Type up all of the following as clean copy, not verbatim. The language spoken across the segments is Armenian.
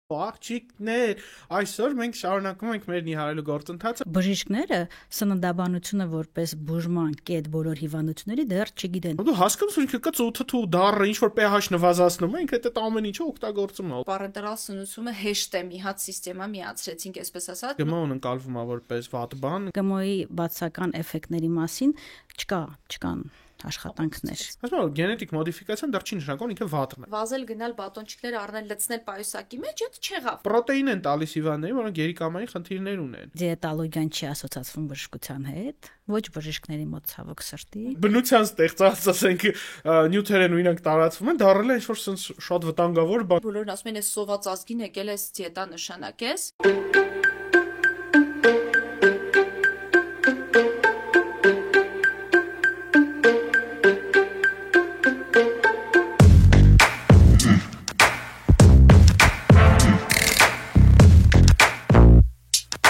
Աղջիկներ, այսօր մենք շարունակում ենք մեր նիհարելու գործընթացը։ Բժիշկները սննդաբանությունը որպես բուժման կետ բոլոր հիվանդությունների դեռ չգիտեն։ Դու հասկանում ես, ինքը ծութու դառը ինչ որ pH նվազացնում է, ինքը այդ ամեն ինչը օգտագործում է։ Պարենտերալ սնուցումը հեշտ է մի հատ սիստեմա միացրեցինք, այսպես ասած։ ԳՄՕ-ն ընկալվում է որպես վատ բան։ ԳՄՕ-ի բացական էֆեկտների մասին չկան աշխատանքներ։ Հասկանում, գենետիկ մոդիֆիկացիան դեռ չի նշանակում ինքը վատն է։ Վազել գնալ բատոնչիկներ առնել լցնել պայուսակի մեջ, դա չեղավ։ Պրոտեին են տալիս հիվանդներին, որոնք երիկամային խնդիրներ ունեն։ Դիետոլոգիան չի ասոցացվում բժշկության հետ, ոչ բժիշկների մոտ ցավոք սրտի։ Բնության ստեղծած, ասենք, նյութերեն ու իրանք տարածվում են, դառել է ինչ-որ շատ վտանգավոր բան։ Բոլորն ասում են, այս սոված ազգին եկել ես դիետա նշանակես։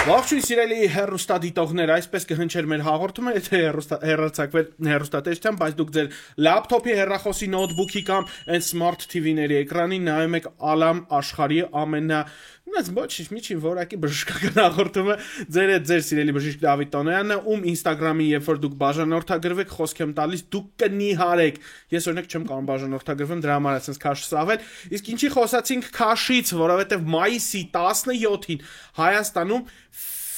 Ողջույն սիրելի հեռուստադիտողներ, այսպես կհնչեր մեր հաղորդումը, եթե հեռարձակվեր հեռուստատեսությամբ, բայց դուք ձեր լապտոպի, հեռախոսի, նոթբուքի կամ այն smart TV-ների էկրանին նայում եք Ալամ աշխարհի միջին որակի բժշկական հաղորդումը, ձեր սիրելի բժիշկ Դավիթ Տոնոյանն է, ում Instagram-ին, երբ որ դուք բաժանորդագրվեք, խոսք եմ տալիս, դուք կնիհարեք։ Ես օրինակ չեմ կարող բաժանորդագրվեմ, դրա համար ասենց քաշ սավել։ Իսկ ինչի խոսացինք քաշից, որովհետև մայիսի 17-ին Հայաստանում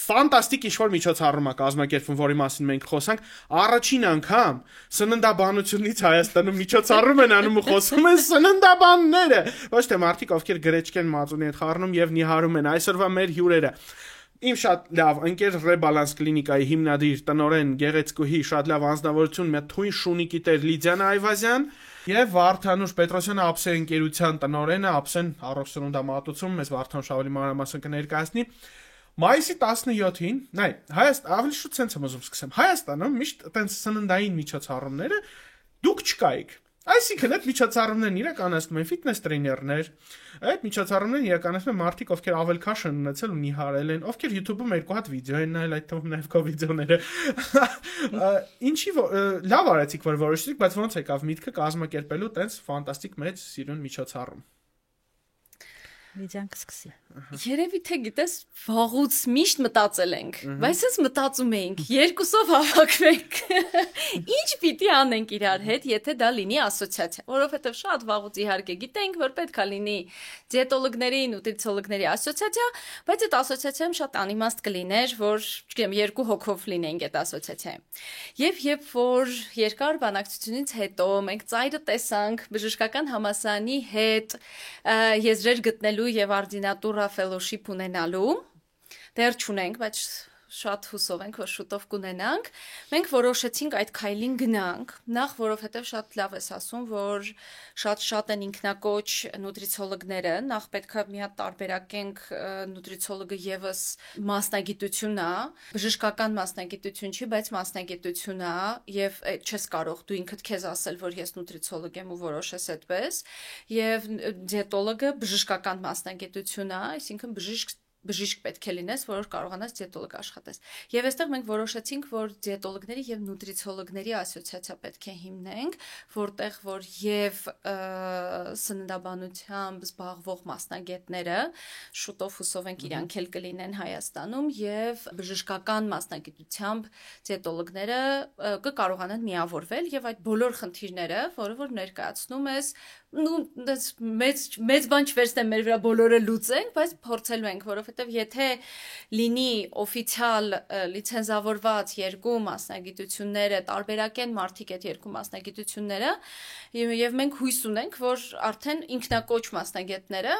ֆանտաստիկ ինչ-որ միջոցառում է կազմակերպվում, որի մասին մենք խոսանք, առաջին անգամ սննդաբանությունից Հայաստանում միջոցառում են անում ու խոսում են սննդաբանները, ոչ թե մարդիկ, ովքեր գրեչկեն մածունի հետ խառնում եւ նիհարում են։ Այսօրվա մեր հյուրերը իմ շատ լավ ընկեր Ռեբալանս կլինիկայի հիմնադիր տնօրեն գեղեցկուհի, շատ լավ անձնավորություն, մի թույն շունիկի տեր Լիդիանա Այվազյան եւ Վարդանուշ Պետրոսյանը ափսե ընկերության տնօրենը, ափսեն առողջ սննդամատուցում, մեզ Վարդանուշ ավելի մանրամասն կներկայացնի։ Մայիսի 17-ին, ավելի շուտ sense եմ ուզում սկսեմ։ Հայաստանում միշտ այտենց սննդային միջոցառումները դուք չկայիք։ Այսինքն այդ միջոցառումներն իրականացնում են ֆիթնես տրեյներներ, այդ միջոցառումներն իրականացնում են մարդիկ, ովքեր ավել քաշ են ունեցել ու նիհարել են, ովքեր YouTube-ում երկու հատ վիդեո են նայել, այդ թվում նաև քո վիդեոները։ Ինչի լավ արեցիք, որ որոշեցիք, բայց ո՞նց եկավ միտքը կազմակերպելու այտենց ֆանտաստիկ մեծ սիրուն միջոցառում։ Լիդիան կսկսի։ Երևի թե գիտես, վաղուց միշտ մտածել ենք, բայց ես մտածում էինք, երկուսով հավաքվենք։ Ինչ պիտի անենք իրար հետ, եթե դա լինի ասոցիացիա, որովհետև շատ վաղուց իհարկե գիտենք, որ պետք է լինի դիետոլոգների, նուտրիցիոլոգների ասոցիացիա, բայց այդ ասոցիացիայում շատ անիմաստ կլիներ, որ, չգիտեմ, երկու հոգով լինենք այդ ասոցիացիայում։ Եվ երբ որ երկար բանակցությունից հետո մենք ծայրը տեսանք բժշկական համալսարանի հետ եզրեր գտնելու եւ արդինատուրա ֆելոշիփ ունենալու, դեռ չունենք, բայց շատ հուսով ենք, որ շուտով կունենանք, մենք որոշեցինք այդ քայլին գնանք, նախ որովհետև շատ լավ ես ասում, որ շատ են ինքնակոչ նուտրիցիոլոգները, նախ պետք է մի հատ տարբերակենք նուտրիցիոլոգը եւս մասնագիտություն է, բժշկական մասնագիտություն չի, բայց մասնագիտություն է եւ չես կարող դու ինքդ քեզ ասել, որ ես նուտրիցիոլոգ եմ ու որոշես այդպես, եւ դիետոլոգը բժշկական մասնագիտություն է, այսինքն բժիշկ պետք է լինես, որ կարողանաս դիետոլոգ աշխատես։ Եվ այստեղ մենք որոշեցինք, որ դիետոլոգների եւ նուտրիցիոլոգների ասոցիացիա պետք է հիմնենք, որտեղ որ եւ սննդաբանությամբ զբաղվող մասնագետները շուտով հուսով ենք իրանք էլ կլինեն Հայաստանում եւ բժշկական մասնագիտությամբ դիետոլոգները կկարողանան միավորվել եւ այդ բոլոր խնդիրները, որը որ ներկայացնում ես, մեծ բան չվերցնեմ մեր վրա բոլորը լուծենք, բայց փորձելու ենք, որովհետև եթե լինի օֆիցիալ լիցենզավորված երկու մասնագիտությունները, տարբերակեն մարդիկ այդ երկու մասնագիտությունները, եւ մենք հույս ունենք, որ արդեն ինքնակոչ մասնագետները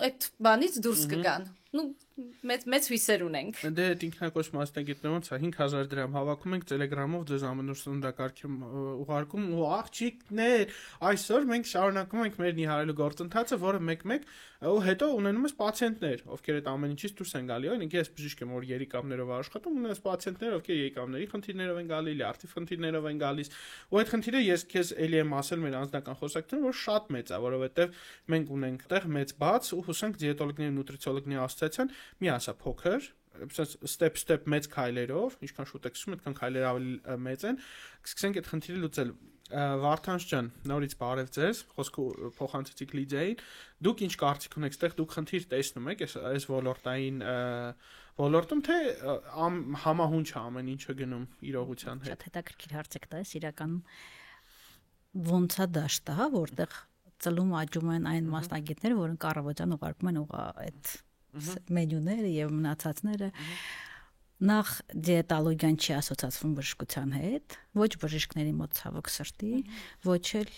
այդ բանից դուրս կգան։ Մեծ հույսեր ունենք։ Դե այդ ինքնակոչ մասնագետները ոնց է 5000 դրամ հավաքում ենք Telegram-ով ձեզ ամենուր սննդակարգում ուղարկում ու աղջիկներ, այսօր մենք շարունակում ենք մեր նիհարելու գործընթացը, որը մեկ-մեկ ու հետո ունենում ես պացիենտներ, ովքեր այդ ամեն ինչից դուրս են գալի, օրինակ ես բժիշկ եմ, որ երիկամներով աշխատում, ունես պացիենտներ, ովքեր երիկամների խնդիրներով են գալի, լյարդի խնդիրներով են գալիս, ու այդ խնդիրը ես քեզ էլի եմ ասել մեր անձնական խոսակցությունում, որ շատ մեծ է, որովհետև մենք ունենք այդտեղ մեծ բաց ու հուսանք դիետոլոգների, նուտրիցիոլոգների ասոցիացիան մի ասա փոքր, step մեծ քայլերով, ինչքան շուտ է սկսում, այդքան քայլերը ավելի մեծ են, կսկսենք այդ խնդիրը լուծել։ Վարդանց ջան, նորից բարև ձեզ, խոսքը փոխանցեցիք Լիդիային, դուք ինչ կարծիք ունեք, այստեղ դուք խնդիր տեսնում եք այս ոլորտային ոլորտում, թե համահունչ է ամեն ինչը գնում իրողության հետ։ Շատ հետաքրքիր հարց եք տալիս, իրականում ոնց է դաշտը, հա, որտեղ ծլում աճում են այն մասնագետները, որոնք կառավարության ուղարկում են այդ մենյուները եւ մնացածները։ Նախ դիետոլոգիան չի ասոցացվում բժշկության հետ, ոչ բժիշկների մոտ ցավոք սրտի, ոչ էլ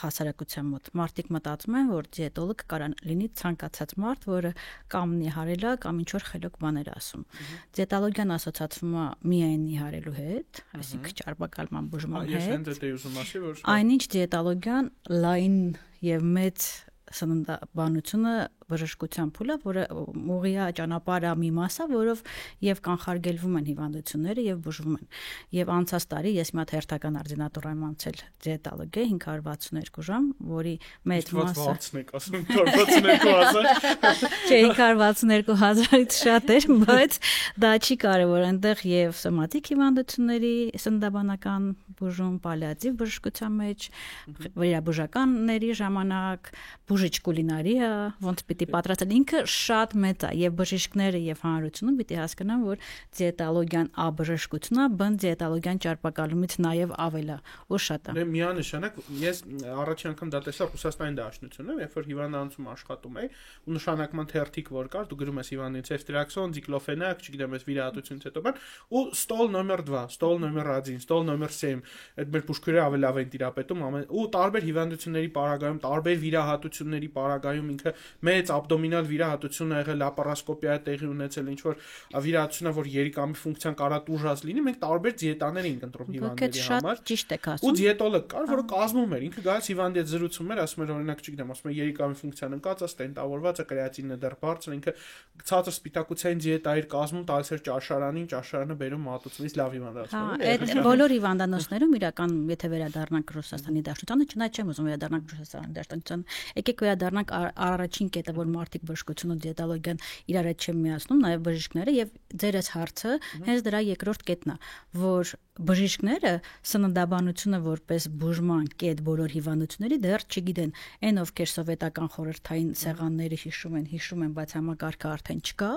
հասարակության մոտ։ Մարդիկ մտածում են, որ դիետոլոգ կարող լինի ցանկացած մարդ, որը կամ նիհարելա, կամ ինչ որ խելոք բաներ ասում։ Դիետոլոգիան ասոցացվում է միայն նիհարելու հետ, այսինքն ճարպակալման բուժման հետ։ Ես հենց դա ուզում ասի, որ այնինչ դիետոլոգիան լայն եւ մեծ սննդաբանությունը բժշկության փուլը, որը ուղիղ ճանապարհը մի մասը, որով եւ կանխարգելվում են հիվանդությունները եւ բուժվում են։ Եւ անցած տարի ես մի հատ հերթական արդինատուր եմ անցել դիետոլոգիա 562 ժամ, որի մեծ մասը վարձնեք, ասում 562,000։ Չէ, 562,000-ից շատ էր, բայց դա չի կարևոր, այնտեղ եւ սոմատիկ հիվանդությունների սննդաբանական բուժում, պալիատիվ բժշկության մեջ, վերաբուժականների ժամանակ, բուժիչ կուլինարիա, ոնց պիտի պատրաստել ինքը շատ մեծ է եւ բժիշկները եւ հանրությունը պիտի հասկանան, որ դիետոլոգիան բժշկությունն է, բն դիետոլոգիան ճարպակալումից նաեւ ավել է, ու շատ է։ Դե միանշանակ ես առաջին անգամ դա տեսա Ռուսաստանի դաշնությունում, երբ որ հիվանդանոցում աշխատում էի, ու նշանակման թերթիկ որ կար, դու գրում ես հիվանդին ցեֆտրաքսոն, դիկլոֆենակ, չգիտեմ, ես վիրահատությունից հետո բան, ու ստոլ նոմեր 2, ստոլ նոմեր 1, ստոլ նոմեր 7, այդ մեր բուժքերը ավելի լավ են տիրապետում, ու տարբեր հիվանդությունների պարագայում, տարբեր վիրահատությունների պարագայում ինքը մեծ աբդոմինալ վիրահատություն ա եղել, լապարասկոպիա է տեղի ունեցել, ինչ որ վիրահատությունը, որ երիկամի ֆունկցիան կարա տուժած լինի, մենք տարբեր դիետաներ էինք ընտրում հիվանդների համար։ Ճիշտ եք ասում։ Ու դիետոլոգ կար, որը կազմում էր, ինքը գալիս հիվանդի հետ զրուցում էր, ասում էր օրինակ, չգիտեմ, ասում էր երիկամի ֆունկցիան ընկած է, ստենտավորված է, կրեատինը դեռ բարձր, ինքը ցածր սպիտակուցային դիետա էր կազմում, տալիս էր ճաշարանին, ճաշարանը բերում մատուցումից լավ հիվանդացնում։ Այդ բոլոր հիվանդանոցներում իրական, եթե վերադառնանք Ռուսաստանի դաշնությանը, չնայած չեմ ուզում վերադառնանք Ռուսաստանի դաշնությանը, եկեք վերադառնանք առաջին կետը, որ մարդիկ բժշկությունը ու դիետոլոգիան իրար հետ չեն միացնում, նաև բժիշկները, եւ ձերս հարցը հենց դրա երկրորդ կետն է, որ բժիշկները սննդաբանությունը որպես բուժման կետ բոլոր հիվանդությունների դեռ չգիտեն, այն ովքեր սովետական խորհրդային սեղանները հիշում են, բայց համակարգը արդեն չկա։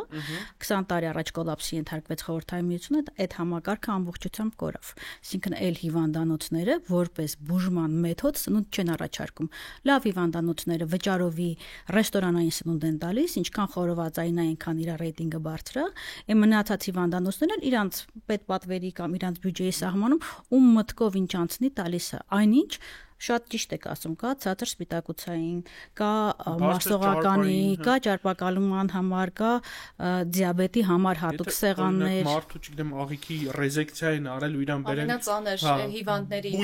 20 տարի առաջ կոլապսի ենթարկվեց խորհրդային միությունը, այդ համակարգը ամբողջությամբ կորավ։ Այսինքն այլ հիվանդանոցները որպես բուժման մեթոդ սնունդ չեն առաջարկում։ Լավ հիվանդանոցները վճարովի ռեստորանային սնունդ են տալիս, ինչքան խորովածային այնքան իր ռեյտինգը բարձր է, այն մնացած հիվանդանոցներն իրանց պետպատվերի կամ իրանց բյուջեի սահմանում ում մտքով ինչ անցնի տալիս է, այնինչ շատ ճիշտ եք ասում, կա ցածր սպիտակուցային, կա մասողականի, կա ճարպակալման համար, կա դիաբետի համար հատուկ սեղաններ։ Մարդու, չգիտեմ, աղիքի ռեզեկցիա են արել ու իրան բերել։ Ամենածանր հիվանդների,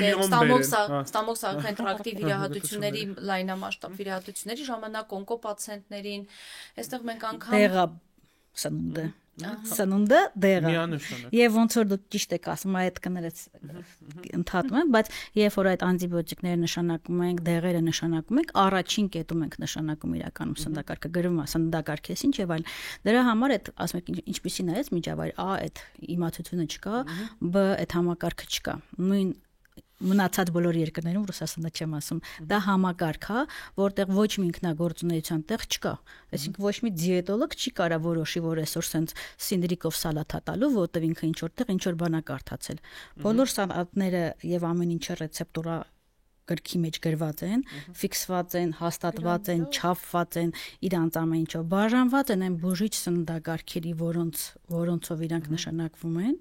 ստամոքսային տրակտի վիրահատությունների, լայնամասշտաբ վիրահատությունների ժամանակ օնկո պացիենտներին, այստեղ մենք անգամ սնունդը դեղը։ Եվ ոնց որ դուք ճիշտ եք ասում, այդ կներես ընդհատում եմ, բայց երբ որ այդ անտիբիոտիկները նշանակում ենք, դեղերը նշանակում ենք, առաջին կետում ենք նշանակում իրականում սննդակարգը գրում է, սննդակարգ էս ինչ եւ այլ։ Դրա համար այդ ասում եք ինչպեսին է այս միջավայր, այդ իմացությունը չկա, բ այդ համակարգը չկա։ Նույն մնացած բոլոր երկրներում Ռուսաստանը չեմ ասում, դա համակարգ է, որտեղ ոչ մի ինքնագործունեության տեղ չկա։ Այսինքն ոչ մի դիետոլոգ չի կարա որոշի, որ այսօր սենց սինդրիկով սալաթ տալու, որտեղ ինքը ինչ որտեղ ինչ որ բան է կարդացել։ Բոլոր սալատները եւ ամեն ինչը ռեցեպտուրա գրքի մեջ գրված են, ֆիքսված են, հաստատված են, չափված են, իրանց ամեն ինչով բաժանված են այն բուժիչ սննդակարգերի, որոնցով իրանք նշանակվում են։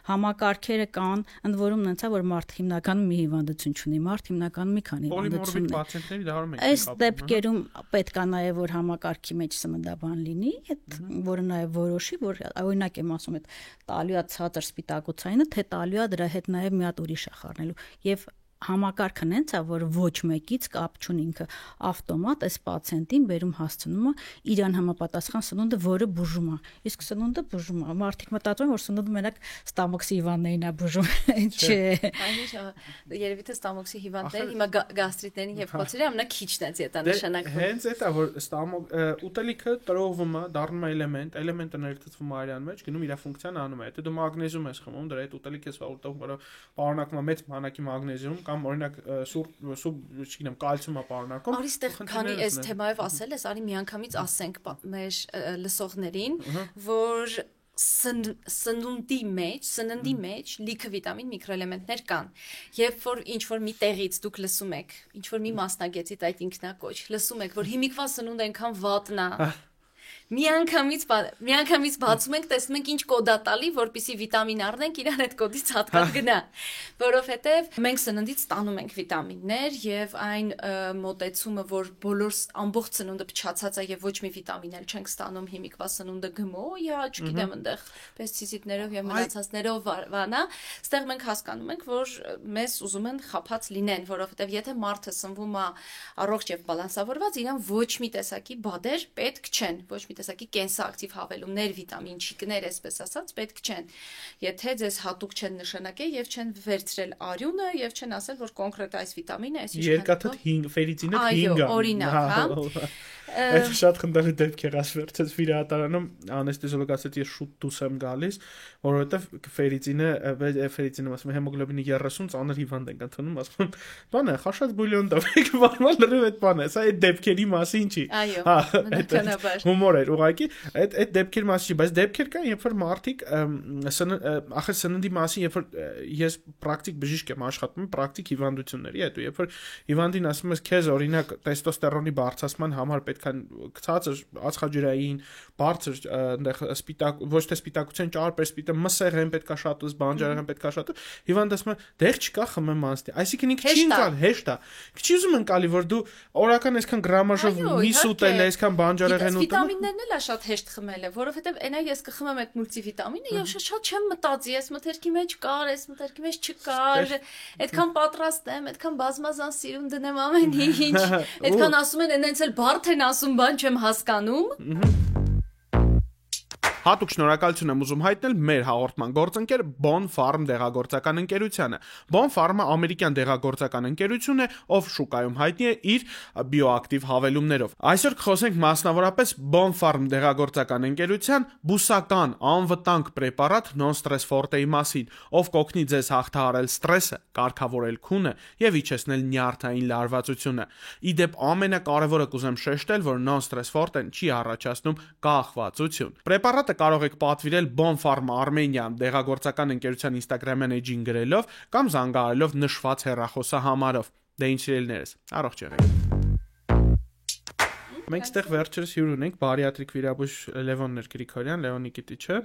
Համակարգերը կան, ընդ որում նենցա, որ մարդ հիմնականում մի հիվանդություն չունի, մարդ հիմնականում մի քանի հիվանդություն ունի։ Այս դեպքերում պետք է նաև որ համակարգի մեջ սննդաբան լինի, այդ որը նաև որոշի, որ օրինակ եմ ասում, այդ տալու է ցածր սպիտակուցայինը, թե տալու է դրա հետ նաև մի հատ ուրիշ է խառնելու եւ համակարգն հենց է, որ ոչ մեկից կապ չունի ինքը ավտոմատ այս պացիենտին բերում հասցնում է իրան համապատասխան սնունդը, որը բուժում է։ Իսկ սնունդը բուժում է։ Մարդիկ մտածում են, որ սնունդը մենակ ստամոքսի հիվանդներին է բուժում։ Չէ։ Այնինչ երևի թե ստամոքսի հիվանդները հիմա գաստրիտներին եւ խոցերի ամենաքիչն է դիետանշանակվում։ Հենց այդ է, որ ուտելիքը տրովում է, դառնում է էլեմենտը ներգծվում է արյան մեջ, գնում իր ֆունկցիան անում է։ Եթե դու մագնեզիում ես խմում, դրա հետ ուտելիք ես ուտում, որը պարունակում է մեծ քանակի մագնեզիում, կամ օրինակ չգիտեմ, կալցիում է պարունակում։ Արի ստեղ քանի այս թեմայով ասել ես, արի միանգամից ասենք մեր լսողներին, որ սննդի մեջ լիքը վիտամին միկրոէլեմենտներ կան։ Երբ որ ինչ որ մի տեղից դուք լսում եք, ինչ որ մի մասնագետից այդ ինքնակոչ, լսում եք, որ հիմիկվա սնունդ այնքան վատն է, միանգամից բացում ենք, տեսնում ենք ինչ կոդ է տալի, որպեսզի վիտամին առնենք, իրան այդ կոդից հատված գնա, որովհետև մենք սննդից ստանում ենք վիտամիններ եւ այն մոտեցումը, որ բոլոր ամբողջ սնունդը փչացած է եւ ոչ մի վիտամին էլ չենք ստանում, հիմիկվա սնունդը գմո, չգիտեմ, այնտեղ պեստիցիդներով եւ մնացածներով վանա, ստեղ մենք հասկանում ենք, որ մեզ ուզում են խափած լինեն, որովհետև եթե մարդը սնվում է առողջ եւ բալանսավորված, իրան ոչ մի տեսակի բադեր պետք չեն, ոչ մի տեսակի կենսաակտիվ հավելումներ, վիտամին չիկներ, այսպես ասած, պետք չեն։ Եթե ձեզ հատուկ չեն նշանակել եւ չեն վերցրել արյունը եւ չեն ասել, որ կոնկրետ այս վիտամինը, այս երկաթը 5 ֆերիցինը 5 է։ Այո, օրինակ, հա։ Այդ շատ խնդալի դեպքեր ասվերցած վիրահատարանում անեստեզիոլոգ ասեց ես շուտ դուրս եմ գալիս, որովհետեւ ֆերիցինը ասում է հեմոգլոբինի 30 ծանր հիվանդ ենք ընդունում, ասում բան է, խաշած բուլյոն տվեք, բանալ լրիվ այդ բանը, սա այդ դեպքերի մասին չի։ Այո, բնականաբար։ Հումոր էր, ուղղակի այդ դեպքերի մասին չի, բայց դեպքեր կան, երբ որ մարդիկ ախր սննդի մասին, երբ որ ես պրակտիկ բժիշկ եմ աշխատում, պրակտիկ հիվանդությունների հետ, ու երբ որ հիվանդին ասում ես քեզ օրինակ տեստոստերոնի բարձրացման համար պետք է ցածր ածխաջրային, բարձր այնտեղ սպիտակ, ոչ թե սպիտակության ճարպեր, սպիտակ մսեղեն պետքա շատուս, բանջարեղեն պետքա շատու, հիվանդը ասում է դեռ չկա խմեմ անստի, այսինքն ինքը չի ընկալ, հեշտ է, չի ուզում ընկալի, որ դու օրական այսքան գրամաժով միս ուտել ես, այսքան բանջարեղեն ուտել։ Վիտամիններն էլ է շատ հեշտ խմելը, որովհետև այնա ես կխմեմ այդ մուլտիվիտամինը եւ շատ չեմ մտածի, այս մթերքի մեջ կար, այս մթերքի մեջ չկար, այդքան պատրաստեմ, այդքան բազմազան սիրուն դնեմ ամեն ինչ, այդքան ասում են այնց էլ բարդ են ասում, բան չեմ հասկանում։ Հատուկ շնորհակալություն եմ ուզում հայտնել մեր հաղորդման գործընկեր Bon Farm դեղագործական ընկերությանը։ Bon Farm-ը ամերիկյան դեղագործական ընկերություն է, ով շուկայում հայտնի է իր բիոակտիվ հավելումներով։ Այսօր կխոսենք մասնավորապես Bon Farm դեղագործական ընկերության բուսական անվտանգ պրեպարատ Non-Stress Forte-ի մասին, ով կօգնի ձեզ հաղթահարել ստրեսը, կարգավորել քունը եւ իջեցնել նյարդային լարվածությունը։ Իդեպ ամենակարևորը կուզեմ շեշտել, որ Non-Stress Forte-ն չի առաջացնում կախվածություն։ Պրեպարատը կարող եք պատվիրել Bon Farm Armenia դեղագործական ընկերության Instagram-յան էջին գրելով կամ զանգահարելով նշված հեռախոսահամարով։ Դե ինչ սիրելիներս, առողջ եղեք։ Մենք ստեղ վերջերս հյուր ունենք բարիատրիկ վիրաբույժ Լևոն Ներգրիգորյան, Լևոնի Կիտիչը,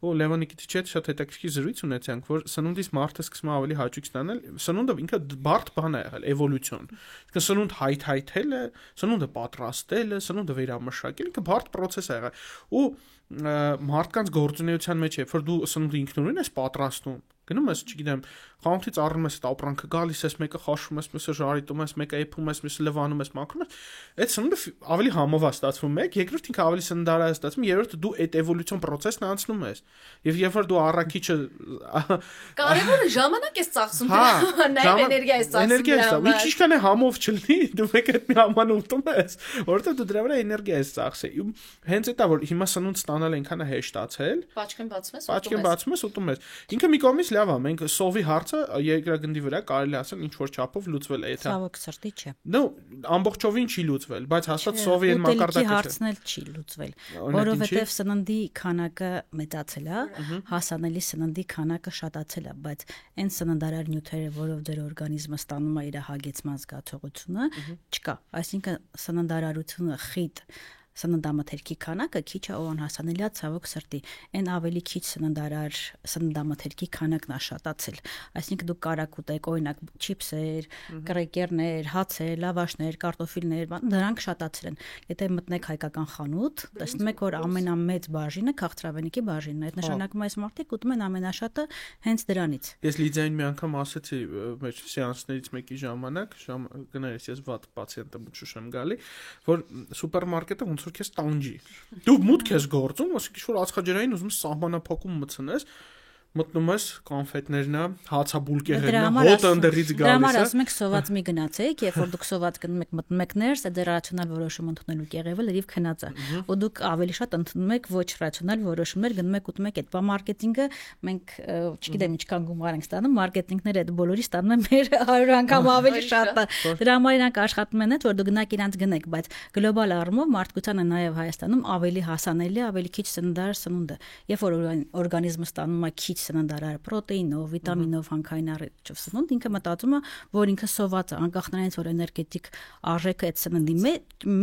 ու Լևոնի Կիտիչի հետ շատ հետաքրքիր զրույց ունեցանք, որ սնունդից մարդը սկսում է ավելի հաճույք ստանալ։ Սնունդը ինքը բարդ բան է եղել, էվոլյուցիոն։ Իսկ սնունդ հայթայթելը, սնունդը պատրաստելը, սնունդը վերամշակելը ինքը բարդ process է եղել։ Ու մարդկանց գործունեության մեջ երբ որ դու սնունդը ինքնուրույն ես պատրաստում, գնում ես, չգիտեմ, խանութից առնում ես այդ ապրանքը, գալիս ես, մեկը խաշում ես, մյուսը ժարիտում ես, մեկը էփում ես, մյուսը լվանում ես, մաքրում ես, այդ սնունդը ավելի համով է ստացվում մեկ, երկրորդ ինքը ավելի սննդարար է ստացվում, երրորդը դու այդ էվոլյուցիոն process-ն անցնում ես։ Եվ երբ որ դու առաքիչը կարևորը ժամանակ ես ծախսում դրա, նաև էներգիա ես ծախսում։ Էներգիա ես ծախսում։ Ինչքան է համով չլինի, դու մեկ այդ մի համանը ուտում ես, որովհետև դու դրա վրա էներգիա ես ծախսել։ Հենց այդ է որ հիմա սնունդ ստանալը այնքան է հեշտացել։ Պաչկեն բացում ես, ուտում ես։ Ինքը մի կողմից լավ է, մենք սովի հարցը երկրագնդի վրա կարելի ասել ինչ որ չափով լուծվել է, եթե ցավոք սրտի չէ։ Նո, ամբողջովին չի լուծվել, բայց հաստատ սովի այն մակարդակը չէ։ Հարցն էլ չի լուծվել, որովհետև սննդի քանակը մեծացել է, հասանելի սննդի քանակը շատացել է, բայց այն սննդարար նյութերը, որով ձեր օրգանիզմը ստանում է իր հագեցման զգացողությունը, չկա։ Այսինքն սննդարարությունը խիտ սննդամթերքի քանակը քիչ է ու անհասանելի է ցավոք սրտի, այն ավելի քիչ սննդարար սննդամթերքի քանակն է շատացել, այսինքն դուք կարաք ուտեք օրինակ չիփսեր, կրեկերներ, հացեր, լավաշներ, կարտոֆիլներ, դրանք շատացել են։ Եթե մտնեք հայկական խանութ, տեսնում եք որ ամենամեծ բաժինը քաղցրավենիքի բաժինն է, այդ նշանակում է այս մարդիկ ուտում են ամենաշատը հենց դրանից։ Ես Լիդիային մի անգամ ասացի մեր սեանսներից մեկի ժամանակ, գներես ես վատ պացիենտ եմ ու շեմ գալի, որ սուպերմարկետը ոնց որ քեզ տանջի։ Դու մուտք ես գործում, ասենք ինչ որ ածխաջրային ուզում ես սահմանափակում մտցնես, մտնում ես կոնֆետներն, հացաբուլկեղերն, հոտը ընդերից գալիս է։ Դրա համար ասում եք սոված մի գնացեք, երբ որ դուք սոված գնում եք մտնում եք ներս, այդ ռացիոնալ որոշում ընդունելու կեղևը լրիվ քնած է։ Ու դուք ավելի շատ ընդունում եք ոչ ռացիոնալ որոշումներ, գնում եք ուտում եք այդ մարքեթինգը, մենք չգիտեմ ինչքան գումար ենք ստանում, մարքեթինգները այդ բոլորի ստանում են մեր 100 անգամ ավելի շատը։ Դրա համար իրանք աշխատում են այդ, որ դուք գնաք իրանց գնեք, բայց գլոբալ առումով մարդկությանը նաև Հայաստանում ավելի հասանելի, ավելի քիչ սննդար սնունդը։ Երբ որ օրգանիզմը ստանում է քիչ սննդարար պրոտեինով, վիտամինով, հանքային առողջով սնունդ, ինքը մտածում է, որ ինքը սոված է, անկախ նրանից, որ էներգետիկ արժեքը այդ սննդի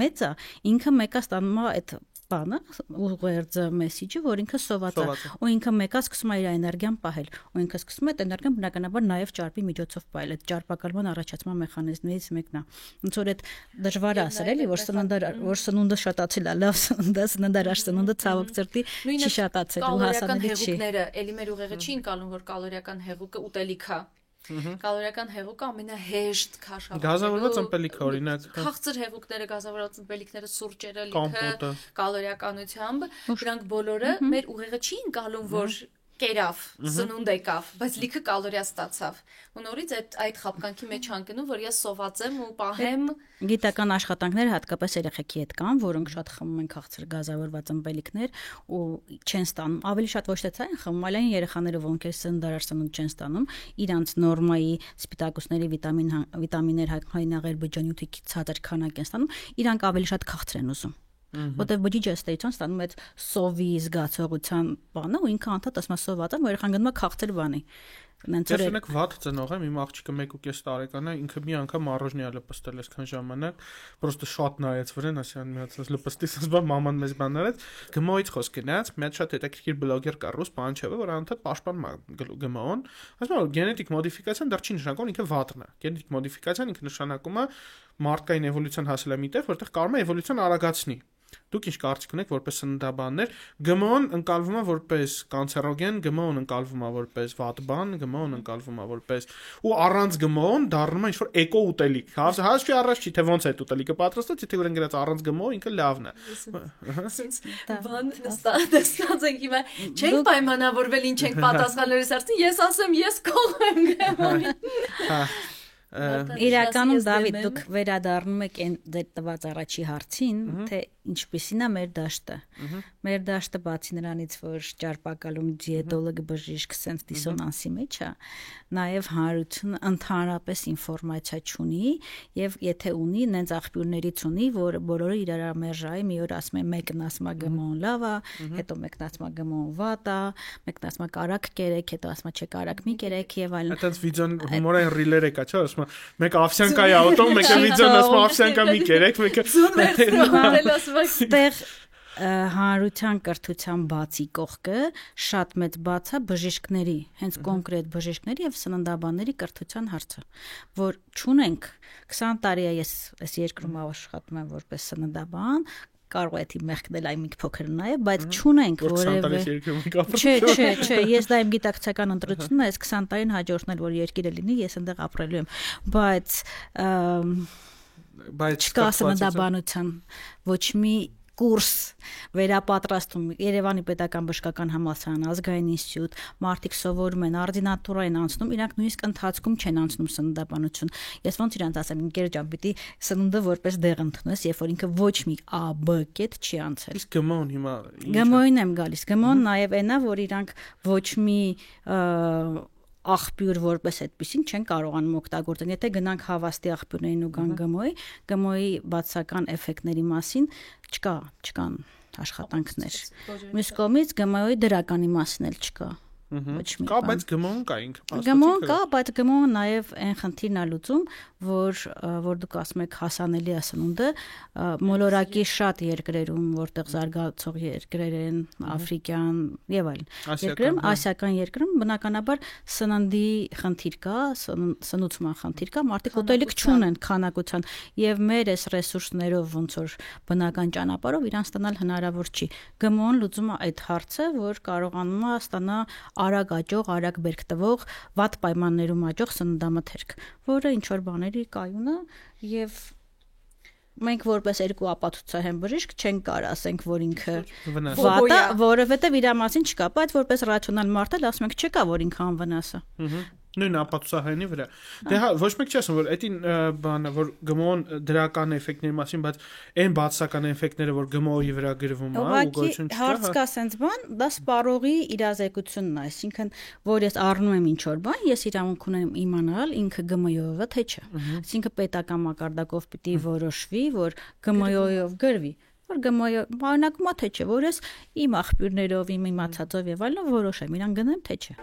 մեծ է, ինքը մեկը ստանում է այդ բանը, ուղերձը, մեսիջը, որ ինքը սոված է, ու ինքը մեկը սկսում է իր էներգիան պահել, ու ինքը սկսում է այդ էներգիան բնականաբար նաև ճարպի միջոցով պահել, այդ ճարպակալման առաջացման մեխանիզմներից մեկն է։ Ոնց որ այդ դժվար է ասել, էլի, որ սնունդը շատացել է, լավ սննդարար սնունդը ցավոք ծրտի չի շատացել ու հասանելի չի։ Հեղուկները, էլի մեր ուղեղը չի ընկալում, որ կալորիական հեղուկը ուտելիք է։ Կալորիական հեղուկը ամենահեշտ քաշավորված։ Գազավորված ըմպելիք օրինակ։ Քաղցր հեղուկները, գազավորված ըմպելիքները, սուրճերը, լիքը, կալորիականությամբ, դրանք բոլորը մեր ուղեղը չի ընկալում, որ կերավ, սնունդ եկավ, բայց լիքը կալորիա ստացավ։ Ու նորից այդ խապկանքի մեջ հանգնում, որ ես սոված եմ ու պահեմ։ Գիտական աշխատանքներ հատկապես երեխեքի հետ կան, որոնք շատ խմում են քաղցր գազավորված ըմպելիքներ ու չեն ստանում, ավելի շատ ոչ թե ցա են խմում, այլ այն երեխաները, որոնք սննդարար սնունդ չեն ստանում, իրանց նորմայի սպիտակուցների վիտամիններ, հայնաղեր, բջջանյութի ցածր քանակ են ստանում, իրանք ավելի շատ քաղցր են ուզում։ Որտեվ բջիջը ստեյցոն ստանում այդ սովի զգացողության բանը ու ինքը անդադ ասում է սոված է, որ երեխան գնում է քաղցր բանի։ Ես ունեք վատ ծնող եմ, իմ աղջիկը 1.5 տարեկան է, ինքը մի անգամ առոժնի է լպստել այսքան ժամանակ, պրոստը շատ նայեց վրան, ասյան միացած լպստից, ասում մաման մեզ բաներ այդ, գմոից խոսք գնաց, մի հատ շատ հետաքրքիր բլոգեր կա ռուս Պանչևը, որ անդադ պաշտպանում է գմոն, ասում է գենետիկ մոդիֆիկացիան դեռ չի նշանակում, ինքը վատն է։ Գենետիկ մոդիֆիկացիան ինքը նշանակում է մարդկային էվոլյուցիան հասել է միտեղ, որտեղ կարող է էվոլյուցիան արագացնի։ Դուք ինչ կարծիք ունեք որպես սննդաբաններ, գմոն ընկալվում է որպես կանցերոգեն, գմոն ընկալվում է որպես վատ բան, գմոն ընկալվում է որպես ու առանց գմոն դառնում է ինչ-որ էկո ուտելիք։ Հաշվի առած չի թե ոնց է այդ ուտելիքը պատրաստած, եթե ուրեն գրած առանց գմո ինքը լավն է։ Բան նստած ենք հիմա չենք պայմանավորվել ինչ ենք պատասխանելու սարսին, ես ասեմ ես կողմ եմ գմոն։ Իրականում Դավիթ դուք վերադառնում եք այն դեր տված առաջի հարցին, թե ինչպիսին է մեր դաշտը։ Մեր դաշտը բացի նրանից, որ ճարպակալում դիետոլոգ բժիշկ սենց դիսոնանսի մեջ է, նաև հանրությունը ընդհանրապես ինֆորմացիա չունի եւ եթե ունի, նենց աղբյուրներից ունի, որ բոլորը իրար մերժայի, մի օր ասում են մեկն ասում է գմոն լավ է, հետո մեկն ասում է գմոն վատ է, մեկն ասում է կարակ կերեք, հետո ասում է չէ կարակ մի կերեք եւ այլն։ Այդպես վիդեոն հումորային ռիլեր է կա, չէ՞, ասում է մեկ ավսյանկա է ոտում, մեկը վիդեոն ասում է ավսյանկա մի կերեք, մեկը հանրության կրթության բացի կողքը շատ մեծ բաց է բժիշկների, հենց կոնկրետ բժիշկների եւ սննդաբանների կրթության հարցը, որ չունենք 20 տարի է ես այս երկրում աշխատում եմ որպես սննդաբան, կարող է դի մեղքնել այն մի փոքր նաեւ, բայց չունենք որևէ Չէ, ես դա իմ գիտակցական ընտրությունն է, այս 20 տարին հաջորդն էլ որ երկիրը լինի, ես այնտեղ ապրելու եմ, բայց չկա սննդաբանության ոչ մի կուրս վերապատրաստում Երևանի պետական բժշկական համալսարան, ազգային ինստիտուտ, մարդիկ սովորում են, օրդինատուրա են անցնում, իրանք նույնիսկ ընթացքում չեն անցնում սննդաբանություն։ Ես ոնց իրանց ասեմ, ընկեր ջան, պիտի սնունդը որպես դեղ ընդունես, երբ որ ինքը ոչ մի A, B կետ չի անցել։ Իսկ գմոն հիմա Գմոին եմ գալիս։ Գմոն նաև այնա, որ իրանք ոչ մի աղբյուր որպես այդպեսին չեն կարողանում օգտագործել։ Եթե գնանք հավաստի աղբյուրներին ու գան գմոյի բացական էֆեկտների մասին չկան աշխատանքներ։ Մյուս կողմից գմոյի դրականի մասին էլ չկա։ Կա, բայց գմոն կա ինքը։ Գմոն կա, բայց գմոն նաև այն խնդիրն է լուծում, որ դուք ասում եք հասանելի է սնունդը, մոլորակի շատ երկրերում, որտեղ զարգացող երկրեր են, աֆրիկյան եւ այլն, երկրերում, ասիական երկրում բնականաբար սննդի խնդիր կա, սնուցման խնդիր կա, մարդիկ ուտելիք չունեն քանակության եւ մեր այս ռեսուրսներով ոնց որ բնական ճանապարհով իրան ստանալ հնարավոր չի։ Գմոն լուծում է այդ հարցը, որ կարողանում է ստանալ արագ աճող, արագ բերք տվող, վատ պայմաններում աճող սննդամթերք, որը ինչ որ բաների կայուն է եւ մենք որպես երկու ապացուցահեն բժիշկ չենք կարող ասենք, որ ինքը վատ է, որովհետև իր մասին չկա, բայց որպես ռացիոնալ մարդ էլ ասում ենք չկա, որ ինքը անվնաս է։ Նույն ապացուցահայնի վրա։ Դե հա, ոչ մեկ չի ասում, որ այդ բանը, որ գմոն դրական էֆեկտների մասին, բայց այն բացասական էֆեկտները, որ գմոյի վրա գրվում է, ու գոյություն չկա։ Հարց կա sense բան, դա սպառողի իրազեկությունն է, այսինքն, որ ես առնում եմ ինչ-որ բան, ես իրավունք ունեմ իմանալ ինքը գմոյով է թե չէ։ Այսինքն պետական մակարդակով պիտի որոշվի, որ գմոյով գրվի, որ գմոյով բանակում է թե չէ, որ ես իմ աղբյուրներով, իմ իմացածով եւ այլն որոշեմ, իրան գնեմ թե չէ։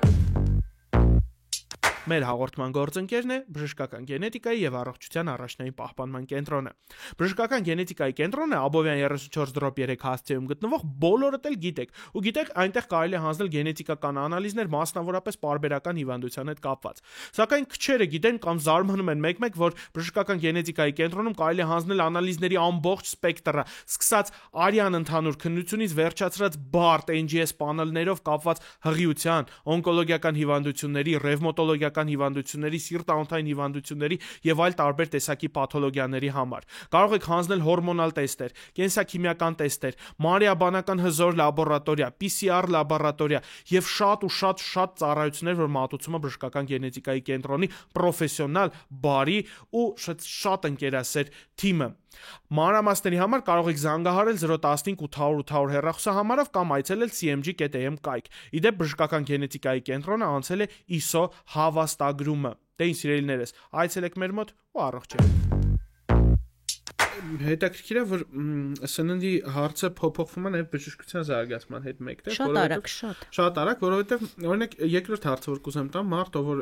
Մեր հաղորդման գործընկերն է բժշկական գենետիկայի եւ առողջության առաջնային պահպանման կենտրոնը։ Բժշկական գենետիկայի կենտրոնը Աբովյան 34/3 հասցեում գտնվող բոլորդ էլ գիտեք, ու գիտեք այնտեղ կարելի է հանձնել գենետիկական անալիզներ, մասնավորապես պարբերական հիվանդության հետ կապված։ Սակայն քչերը գիտեն կամ զարմանում են մեկ-մեկ, որ բժշկական գենետիկայի կենտրոնում կարելի է հանձնել անալիզների ամբողջ սպեկտրը, սկսած արյան ընդհանուր քննությունից վերջացրած բարդ NGS պանելներով կապված հղիության, օնկոլոգիական հիվանդությունների, ռևմատոլոգիական հիվանդությունների, սիրտանոթային հիվանդությունների եւ այլ տարբեր տեսակի պաթոլոգիաների համար։ Կարող եք հանձնել հորմոնալ տեստեր, կենսաքիմիական տեստեր, մանրէաբանական հզոր լաբորատորիա, PCR լաբորատորիա եւ շատ ծառայություններ, որ մատուցում է բժշկական գենետիկայի կենտրոնի պրոֆեսիոնալ, բարի ու շատ ընկերասեր թիմը։ Մանրամասների համար կարող եք զանգահարել 015 800 800 հեռախոսահամարով կամ այցելել cmg.am կայք։ Իդեպ բժշկական գենետիկայի կենտրոնը անցել է ISO հավաստագրումը։ Դե ինձ սիրելիներս, այցելեք մեր մոտ ու առողջ եղեք։ Հետաքրքիր է, որ սննդի հարցը փոփոխվում է նաև բժշկության զարգացման հետ մեկտեղ, շատ արագ, որովհետև օրինակ երկրորդ հարցը որ կուզեմ տամ, մարդը որ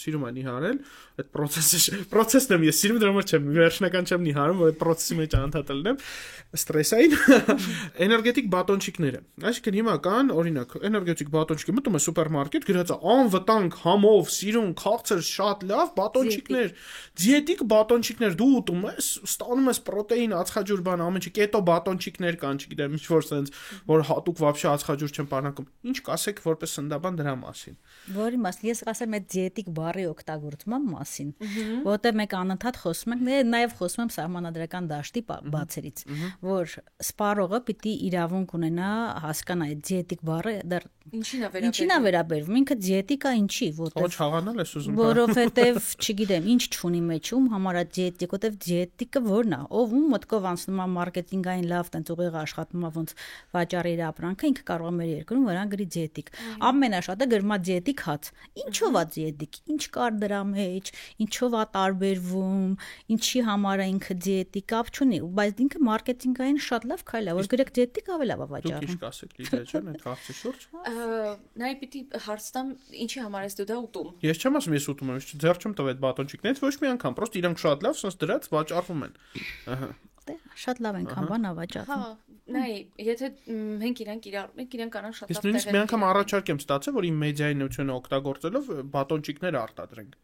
սիրում է նիհարել, այդ process-ն եմ ես սիրում, դրա համար չեմ վերջնական չեմ նիհարում, որ այդ process-ի մեջ անդադար լինեմ, ստրեսային էներգետիկ բատոնչիկները։ Այսինքն հիմա կան, օրինակ, էներգետիկ բատոնչիկը մտնում է սուպերմարկետ, գրած է անվտանգ, համով, սիրուն, քաղցր, շատ լավ բատոնչիկներ, դիետիկ բատոնչիկներ, դու ուտում ես, ստանում ես պրոտեին, ածխաջուր բան, ամեն ինչ, կետո բատոնչիկներ կան, չգիտեմ, ինչ-որ sense, որ հատուկ вообще ածխաջուր չեն պարունակում։ Ինչ կասեք որպես սննդաբան դրա մասին։ Որի մասին ես ասեմ այդ դիետիկ բառի օգտագործման մասին, որտեղ մենք անընդհատ խոսում ենք, նաև խոսում եմ սահմանադրական դաշտի բացերից, որ սպառողը պիտի իրավունք ունենա հասկանա այդ դիետիկ բառը դեռ ինչին է վերաբերվում, ինքը դիետիկա ինչի, որովհետև չգիտեմ, ինչ չունի մեջում, համար է դիետիկ, որտեղ դիետիկը որն է, ով ում մտքով անցնում է մարքեթինգային լավ տենց ուղիղ աշխատում է ոնց վաճառի իր ապրանքը, ինքը կարող է մեր երկրում վրան գրի դիետիկ։ Ամենաշատը գրում է դիետիկ հաց։ Ինչով է դիետիկ, ինչ կար դրա մեջ, ինչով է տարբերվում, ինչի համար է ինքը դիետիկ, կապ չունի, բայց ինքը մարքեթինգային շատ լավ քայլ է, որ գրեք դիետիկ ավելի լավ է վաճառում։ Դուք ինչ կասեք Լիդիա ջան, այդ հարցի շուրջ։ Նայ պիտի հարց տամ, ինչի համար ես դու դա ուտում։ Ես չեմ ասում ես ուտում եմ, ձեռ չեմ տվել այդ բատոնչիկներից ոչ մի անգամ, պրոստը իրանք շատ լավ sense դրած վաճառվում են։ Ահա։ Դե շատ լավ են քան վաճառվում։ Հա, նայ, եթե մենք իրանք կարան շատ լավ տեղեր։ Իսկ նույնիսկ մի անգամ առաջարկ եմ ստացել, որ իմ մեդիայի նյութությունը օգտագործելով բատոնչիկներ արտադրենք։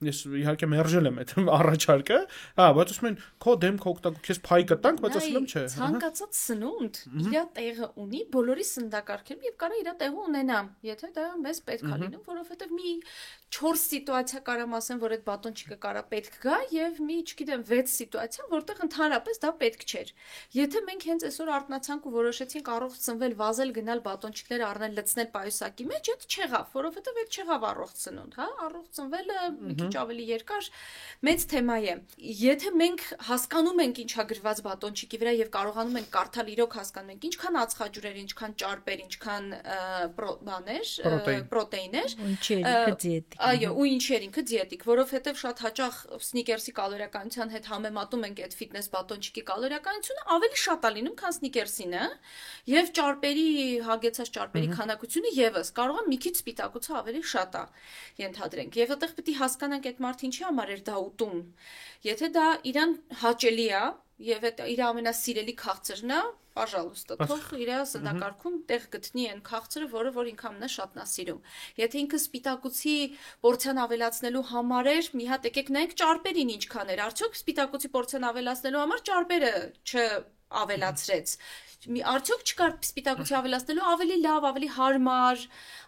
Ես իհարկե մերժել եմ այդ առաջարկը, հա, բայց ասում են քո դեմք օգտագործել, քեզ փայ կտանք, բայց ասում եմ չէ։ Ցանկացած սնունդ իր տեղը ունի բոլորի սննդակարգերում եւ կարա իր տեղը ունենա, եթե դա մեզ պետք է լինում, որովհետեւ մի 4 սիտուացիա կարամ ասեմ, որ այդ բատոնչիկը կարա պետք գա եւ մի, չգիտեմ, 6 սիտուացիա, որտեղ ընդհանրապես դա պետք չէր։ Եթե մենք հենց այսօր արթնացանք ու որոշեցինք առողջ ծնվել, վազել, գնալ բատոնչիկներ առնել, լցնել պայուսակի մեջ, այդ չեղավ, որովհետեւ այդ չեղավ առողջ ծնունդ, հա, առողջ ծնվելը մի ավելի երկար մեծ թեմա է։ Եթե մենք հասկանում ենք ինչա գրված բատոնչիկի վրա եւ կարողանում ենք կարդալ իրոք հասկանում ենք ինչքան ածխաջուրեր, ինչքան ճարպեր, ինչքան բաներ, պրոտեիններ, այո, ու ինչեր ինքը դիետիկ, որովհետեւ շատ հաճախ սնիկերսի կալորիականության հետ համեմատում ենք այդ ֆիթնես բատոնչիկի կալորիականությունը ավելի շատ է լինում, քան սնիկերսինը, եւ ճարպերի հագեցած ճարպերի քանակությունը եւս կարող է մի քիչ սպիտակուցը ավելի շատ է ենթադրենք։ Եվ այդտեղ պետք է հասկանանք այդ մարդը ինչի համար էր դա ուտում։ Եթե դա իրան հաճելի է եւ այդ իր ամենասիրելի քաղցրն է, պաժալուստը, թող իր սննդակարգում տեղ գտնի այն քաղցրը, որ ինքն շատն է սիրում։ Եթե ինքը սպիտակուցի պորցիան ավելացնելու համար էր, մի հատ եկեք նայեք ճարպերին ինչքան էր։ Արդյոք սպիտակուցի պորցիան ավելացնելու համար ճարպերը ավելացրեց։ Արդյոք չկար սպիտակուցի ավելացնելու ավելի լավ, ավելի հարմար,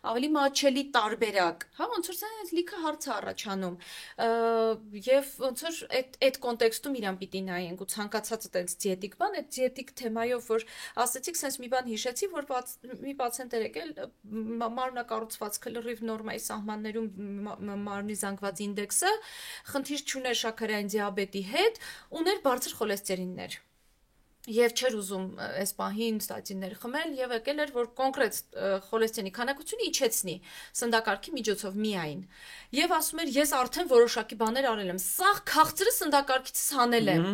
ավելի մատչելի տարբերակ։ Հա, ոնց որ սա լիքը հարց է առաջանում։ Եվ ոնց որ այդ կոնտեքստում իրան պիտի նայենք ու ցանկացած այդպես դիետիկ բան, այդ դիետիկ թեմայով որ ասեցիք, sense մի բան հիշեցի, որ մի պացիենտ էր եկել, մարմնակառուցվածքը լրիվ նորմայի սահմաններում մարմնի զանգված ինդեքսը, խնդիր չուներ շաքարային դիաբետի հետ, ուներ բարձր խոլեստերիններ։ Եվ չէր ուզում այս պահին ստատիններ խմել եւ եկել էր որ կոնկրետ խոլեստերինի քանակությունը իջեցնի սննդակարգի միջոցով միայն եւ ասում էր ես արդեն որոշակի բաներ արել եմ սա քաղցրը սննդակարգից հանել եմ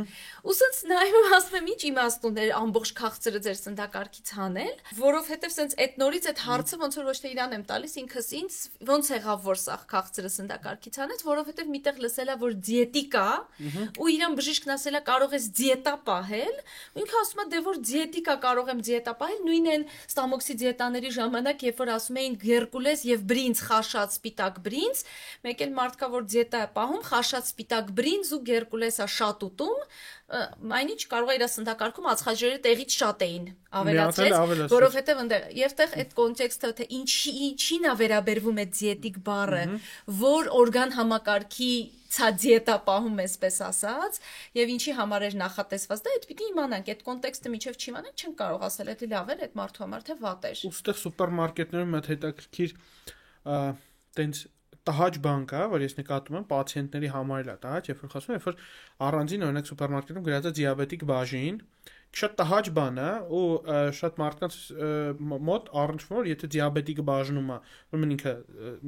ու սենց նայում ասում եմ ինչ իմաստ ուներ ամբողջ քաղցրը ձեր սննդակարգից հանել որովհետեւ սենց այդ նորից այդ հարցը ոնց որ ոչ թե իրան եմ տալիս ինքս ինձ ոնց եղավ որ սա քաղցրը սննդակարգից հանեց որովհետեւ միտեղ լսելա որ դիետիկա ու իրան բժիշկն ասելա կարող ես դիետա պահել ինքը ասում է դե որ դիետիկա կարող եմ դիետա պահել նույնն են ստամոքսի դիետաների ժամանակ երբ որ ասում էին գերկուլես եւ բրինձ խաշած սպիտակ բրինձ մեկ էլ մարդ կա որ դիետա է պահում խաշած սպիտակ բրինձ ու գերկուլեսա շատ ուտում այնինչ կարող է իր սննդակարգում ածխաջրերը տեղից շատ էին ավելացրել որովհետեւ այնտեղ եւտեղ այդ կոնտեքստը թե ինչին է վերաբերվում այդ դիետիկ բառը որ օրգան համակարգի ցա դիետա պահում այսպես ասած եւ ինչի համար էր նախատեսված դա այդ պիտի իմանանք այդ կոնտեքստը միջև չիմանանք չեն կարող ասել դա լավ էր այդ մարդու համար թե վատ էր ուստեղ սուպերմարկետներում այդ հետաքրքիր տենց տհաճ բան կա, որ ես նկատում եմ պացիենտների համար էլ է տհաճ, երբ որ խոսում եմ, երբ որ առանձին օրինակ սուպերմարկետում գրած է դիաբետիկ բաժին, շատ տհաճ բան է ու շատ մարդկանց մոտ առնչվում որ եթե դիաբետիկը բաժնում է, ուրեմն ինքը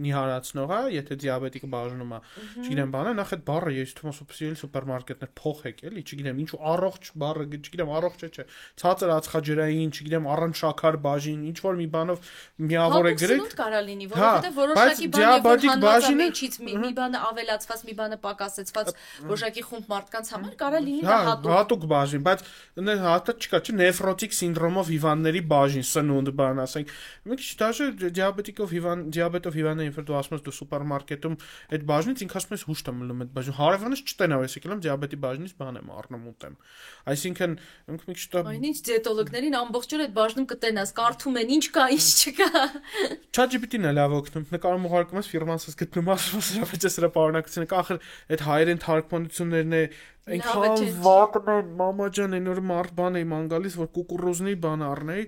նիհարացնող է, եթե դիաբետիկը բաժնում է, չգիտեմ բանը, նախ այդ բառը ես թվում սուպերսիլ սուպերմարկետներ փոխեք էլի, չգիտեմ, ինչու առողջ բառը, չգիտեմ, առողջ չէ, ցածր ածխաջրային, չգիտեմ, առանց շաքար բաժին, ինչ որ մի բանով միավոր է գրեք։ Հա, կարա լինի, որովհետեւ որոշակի բան դիաբետիկ մի բանը ավելացված, մի բանը պակասեցված, որոշակի խումբ մարդկանց համար կարա լինի դա հատուկ բաժին, բայց հատը չկա, չէ, նեֆրոտիկ սինդրոմով հիվանդների բաժին, սնունդ բան, ասենք։ Մենք դաժե դիաբետով հիվանդը, երբ դու ասում ես դու սուպերմարկետում այդ բաժնից ինքս ասում ես հուշտ եմ լում այդ բաժին։ Հարևանս չտենավ, ես եկել եմ դիաբետի բաժնից բան եմ առնում ուտեմ։ Այսինքն մենք մի քիչ Այնինչ դիետոլոգներին ամբողջ օր այդ բաժնում կտենաս, կարդում են ինչ կա, ինչ չկա։ ChatGPT-ն է լավ օգնում։ Նկարում ուղարկում ես ֆիրմանսս գտնում ասում ես սրա պարունակությունը կախր այդ հայերեն թարգմանություններն է այնքան վատն են մամա ջան այն օր մարդ բան էի ման գալիս որ կուկուրուզնի բան առնեի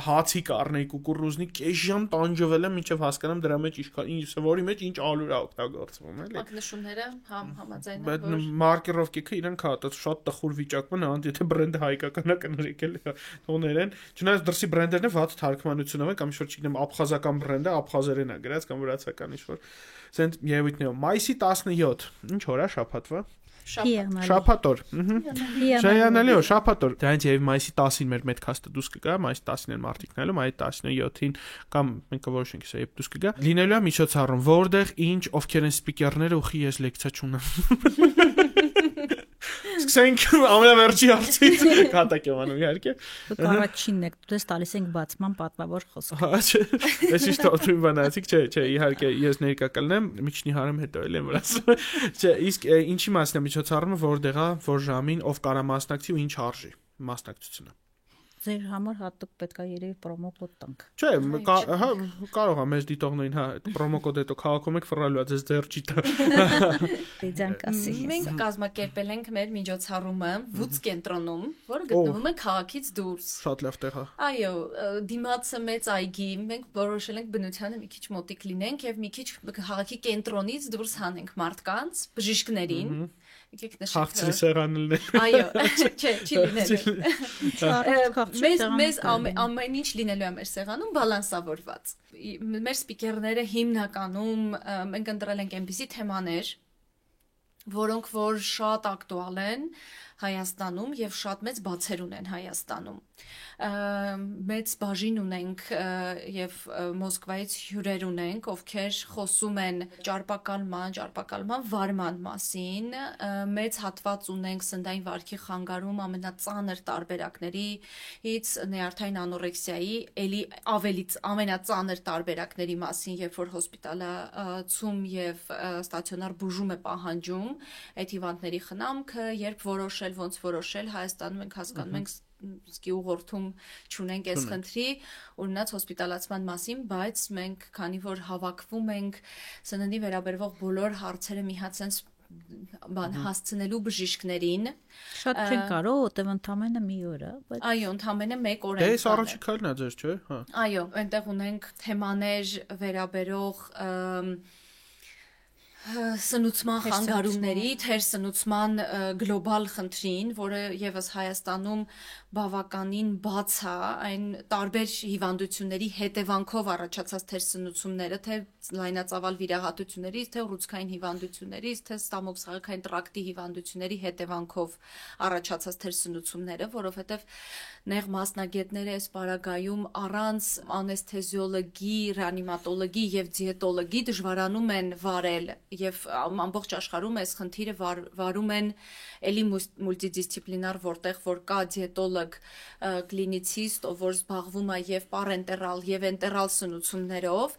հացի կառնեի կուկուրուզնի կես ժամ տանջվել եմ մինչև հասկանամ դրա մեջ ինչ որի մեջ ինչ ալուր է օգտագործվում էլի ակնշումները համաձայն բայց մարկերովկեքը իրեն քա շատ տխուր վիճակում են անդ եթե բրենդը հայկական է կներեկել թողներեն չնայած դրսի բրենդերն է վատ թարգմանությունով են կամ ինչ որ չգիտեմ աբխազական բրենդը աբխազերեն է գրած կամ վրացական ինչ որ սենց երևույթներով մայիսի 17 ինչ օր է շաբաթվա Շաբաթօր։ Շայանալի օ շաբաթօր։ Դրանից եւ մայիսի 10-ին մեր մեդքասթը դուրս կգա, մայիսի 10-ին են մարտիկնալու, մայիսի 17-ին կամ մենք կորոշենք սա երբ դուրս կգա։ Լինելու է միջոցառում, որտեղ ինչ ովքեր են սպիկերները ուղի ես լեկցիա չունեմ։ Սկսենք ամենավերջի հարցից կատակ եմ անում իհարկե։ Դուք առաջինն եք, դες տալիս ենք բացման պատվավոր խոսք։ Հա, չէ։ Ես ճիշտ օդում բանացիք, չէ, իհարկե ես ներկա կլնեմ, միջնի հարեմ հետո էլ եմ վրացում։ Չէ, իսկ ինչի մասն է միջոցառումը, որտեղ է, որ ժամին ով կարա մասնակցի ու ինչ արժի մասնակցությունը։ Ձեր համար հատուկ պետք է երևի պրոմո կոդ տանք։ Չէ, հա կարող է մեզ դիտողներին հա պրոմո կոդ հետո քաղաքում եք ֆրալու է ձեր չի տա։ Դիզանք ասի։ Մենք կազմակերպել ենք մեր միջոցառումը Վուց կենտրոնում, որը գտնվում է քաղաքից դուրս։ Շատ լավ տեղ է։ Այո, դիմացը մեծ այգի, մենք որոշել ենք բնությանը մի քիչ մոտիկ լինենք եւ մի քիչ քաղաքի կենտրոնից դուրս հանենք մարդկանց, բժիշկներին։ Եկեք նշենք։ Խաղցրի սեղանելն է։ Այո, չէ, չի լինելու։ Մեզ ամեն ինչ լինելու է մեր սեղանում բալանսավորված։ Մեր սպիկերները հիմնականում մենք ընտրել ենք այնպիսի թեմաներ, որոնք որ շատ ակտուալ են Հայաստանում եւ շատ մեծ բացեր ունեն Հայաստանում։ Մեծ բաժին ունենք եւ Մոսկվայից հյուրեր ունենք, ովքեր խոսում են ճարպակալման վարման մասին, մեծ հատված ունենք սննդային վարքի խանգարում ամենածանր տարբերակներից նեարդային անորեքսիայի, ելի ավելի ամենածանր տարբերակների մասին, երբ որ հոսպիտալացում եւ ստացիոնար բուժում է պահանջում այդ հիվանդների խնամքը, երբ որոշել որոշել ոնց որոշել, Հայաստանում ենք հասկանում ենք սկի ուղղորդում չունենք այս խնդրի, օրինակ հոսպիտալացման մասին, բայց մենք քանի որ հավաքվում ենք սննդի վերաբերվող բոլոր հարցերը մի հատ sense բան հասցնելու բժիշկներին շատ չեն կարող, որտեղ ընդամենը մի օր է, բայց այո, ընդամենը 1 օր է։ Դե առաջի քայլն է ձեր, չէ՞, հա։ Այո, այնտեղ ունենք թեմաներ վերաբերող սնուցման խանգարումների, թեր սնուցման գլոբալ խնդրին, որը եւս Հայաստանում բավականին բաց է, այն տարբեր հիվանդությունների հետևանքով առաջացած թեր սնուցումները, թե լայնածավալ վիրահատություններից, թե ուռուցքային հիվանդություններից, թե ստամոքսային տրակտի հիվանդությունների հետևանքով առաջացած թեր սնուցումները, որովհետեւ նեղ մասնագետները այս պարագայում առանց անեսթեզիոլոգի, ռեանիմատոլոգի եւ դիետոլոգի դժվարանում են վարել եւ ամբողջ աշխարհում այս խնդիրը վարում են էլի մուլտիդիսցիպլինար, որտեղ որ կա դիետոլոգ, կլինիցիստ, որ զբաղվում է եւ պարենտերալ եւ էնտերալ սնուցումներով,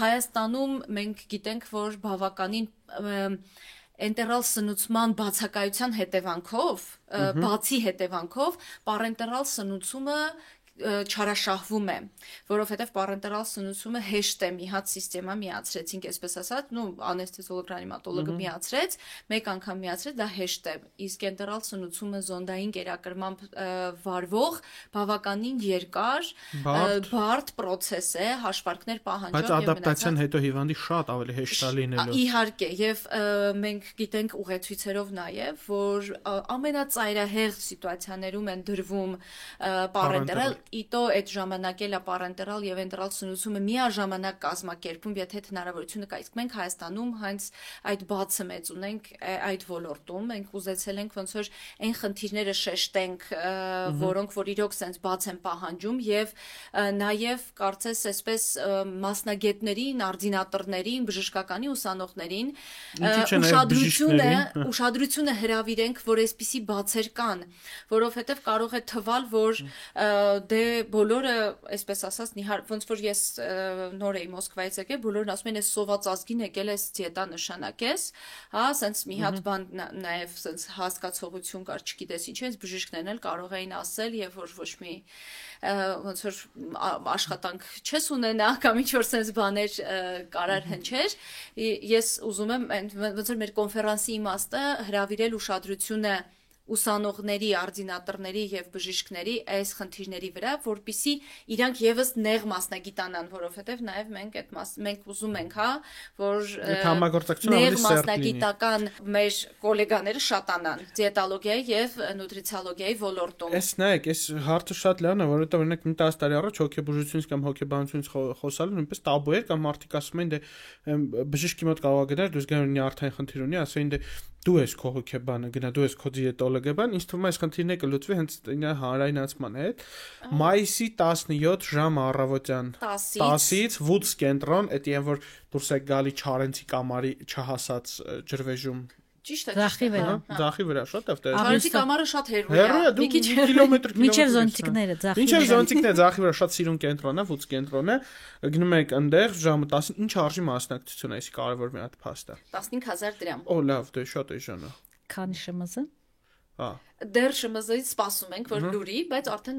Հայաստանում մենք գիտենք, որ բավականին էնտերալ սնուցման բացակայության հետևանքով, բացի հետևանքով, պարենտերալ սնուցումը չարաշահվում է, որովհետև պարենտերալ սնուցումը հեշտ է, մի հատ սիստեմա միացրեցինք, այսպես ասած, անեսթեզիոլոգ ռեանիմատոլոգը միացրեց, մեկ անգամ միացրեց, դա հեշտ է, իսկ էնտերալ սնուցումը զոնդային կերակրմամբ վարվող, բավականին երկար, բարդ պրոցես է, հաշվարկներ պահանջող բայց ադապտացիան հետո հիվանդի շատ ավելի հեշտ է լինելու։ Իհարկե, եւ մենք գիտենք ուղեցույցերով նաեւ, որ ամենածայրահեղ սիտուացիաներում են դրվում պարենտերալ Իտո այդ ժամանակ էլ պարենտերալ եւ էնտերալ սնուցումը միաժամանակ կազմակերպում, եթե հնարավորությունը կա, իսկ մենք Հայաստանում հենց այդ բացը մեծ ունենք այդ ոլորտում, մենք ուզեցել ենք ոնց որ այն խնդիրները շեշտենք, որոնք որ իրոք sense բաց են պահանջում եւ նաեւ կարծես այսպես մասնագետներին, արդինատորներին, բժշկականի ուսանողներին ուշադրությունը հրավիրենք, որ այսպիսի բացեր կան, որովհետեւ կարող է թվալ, որ դե բոլորը, այսպես ասած, ոնց որ ես նոր էի Մոսկվայից եկել, բոլորն ասում են, ես սոված ազգին եկել ես դիետա նշանակես, հա, սենց մի հատ բան նաև սենց հասկացողություն կար, չգիտես ինչ, այս բժիշկներն էլ կարող էին ասել, եւ որ ոչ մի ոնց որ աշխատանք չես ունենա, կամ ինչ որ սենց բաներ կարար հնչեր, ես ուզում եմ, ոնց որ մեր կոնֆերանսի իմաստը հրավիրել ուշադրությունը ուսանողների, արդինատորների եւ բժիշկների այս խնդիրների վրա, որպիսի իրանք եւս նեղ մասնագիտանան, որովհետեւ նաեւ մենք ուզում ենք, հա, որ նեղ մասնագիտական մեր գոլեգաները շատանան դիետոլոգիայի եւ նուտրիցիոլոգիայի ոլորտում։ Էս նայեք, այս հարցը շատ լավն է, որովհետեւ օրինակ 10 տարի առաջ հոգեբուժությունից կամ հոգեբանությունից խոսալը նույնպես տաբու էր, կամ մարդիկ ասում են, դե բժիշկի մոտ կարող է գնալ, դուք գնալ նյարդային խնդիր ունի, ասեն դե դու ես քո հոգեբանը, գնա դու ես քո դիետոլոգը բան, ինձ թվում է այս խնդիրները կլուծվի հենց հանրայնացման հետ։ Մայիսի 17 ժամ առավոտյան 10-ից Woods կենտրոն, դա այն որ դուրս է գալի Չարենցի կամարի չհասած ջրվեժում։ Ճիշտ է, Ձախի վրա։ Ձախի վրա շատ է։ Չարենցի կամարը շատ հեռու է։ Մի քիչ կիլոմետր։ Մինչև զոնտիկները ձախի։ Մինչև զոնտիկները ձախի վրա շատ սիրուն կենտրոն է, Woods կենտրոնը։ Գնում եք այնտեղ ժամը 10, ինչ արժի մասնակցությունը, այսի կարևոր մի հատ փաստ է։ 15000 դրամ։ Օ, լավ, դե շատ է ժանա։ Քանի ՇՄԶ։ Հա։ Դեռ ՇՄԶ-ից սպասում ենք, որ լուրի, բայց արդեն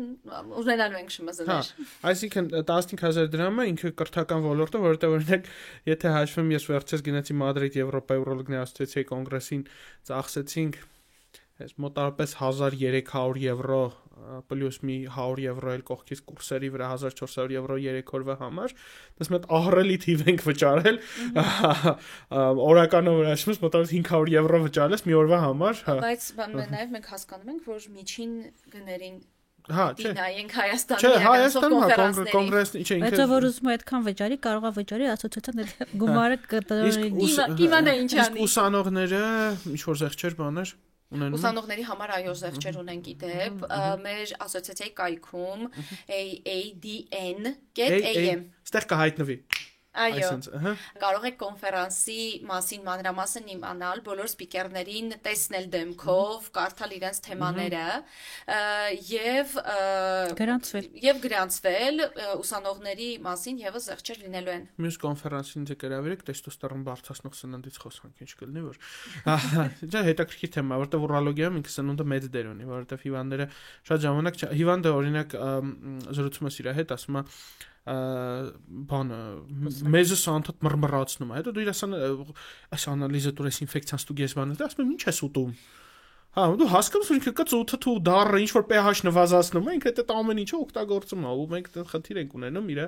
ունենալու ենք ՇՄԶ-ներ։ Այսինքն 15000 դրամը ինքը կրթական ոլորտը, որովհետեւ օրինակ, եթե հաշվեմ, ես վերջերս գնացի Մադրիդ Եվրոպայի ուրոլոգների ասոցիացիայի կոնգրեսին, ծախսեցինք այս մոտավորապես 1300 եվրո պլյուս մի 100 եվրո էլ կողքից կուրսերի վրա 1400 եվրո 3 օրվա համար, դες մեծ ահռելի թիվ ենք վճարել, օրականով հաշվես մոտավորապես 500 եվրո վճարել մի օրվա համար, հա։ Բայց նաև մենք հասկանում ենք, որ միջին գներին Հա, չէ։ Նայենք Հայաստանի Չէ, Հայաստանում կոնգրեսն ինչ է ինքը։ Բայց որ ուզում է այդքան վճարի, կարող է վճարի ասոցիացիան գումարը կտրի։ Կիմանա ինչ անի։ Իսկ ուսանողները ինչ որ զեղչեր բաներ ունենում։ Ուսանողների համար այո զեղչեր ունենք իդեպ, մեր ասոցիացիայի կայքում AADN.am Ստեղ կհայտնվի։ Այո, կարող եք կոնֆերանսի մասին մանրամասն իմանալ, բոլոր սպիկերներին տեսնել դեմքով, կարդալ իրենց թեմաները եւ գրանցվել ուսանողների մասին եւս զեղչեր լինելու են։ Մյուս կոնֆերանսին ձգրավերեք տեստոստերոն բարձրացնող սննդից խոսանք, ինչ կլինի որ։ Դա հետաքրքիր թեմա, որտեղ ուրոլոգիայում ինքը սնունդը մեծ դեր ունի, որովհետեւ հիվանդները շատ ժամանակ հիվանդը օրինակ զրուցում է իր հետ, ասում է բանը մեզս անդադ մռմռացնում է հետո դու այս անալիզը դու այս ինֆեկցիան ստուգես բանը ասում եմ ինչ ես ուտում հա դու հասկանում ես ինքը ծութը ու դառը ինչ որ pH նվազացնում է ինքը այդ ամեն ինչը օգտագործում է ու մենք այդ խնդիր ենք ունենում իր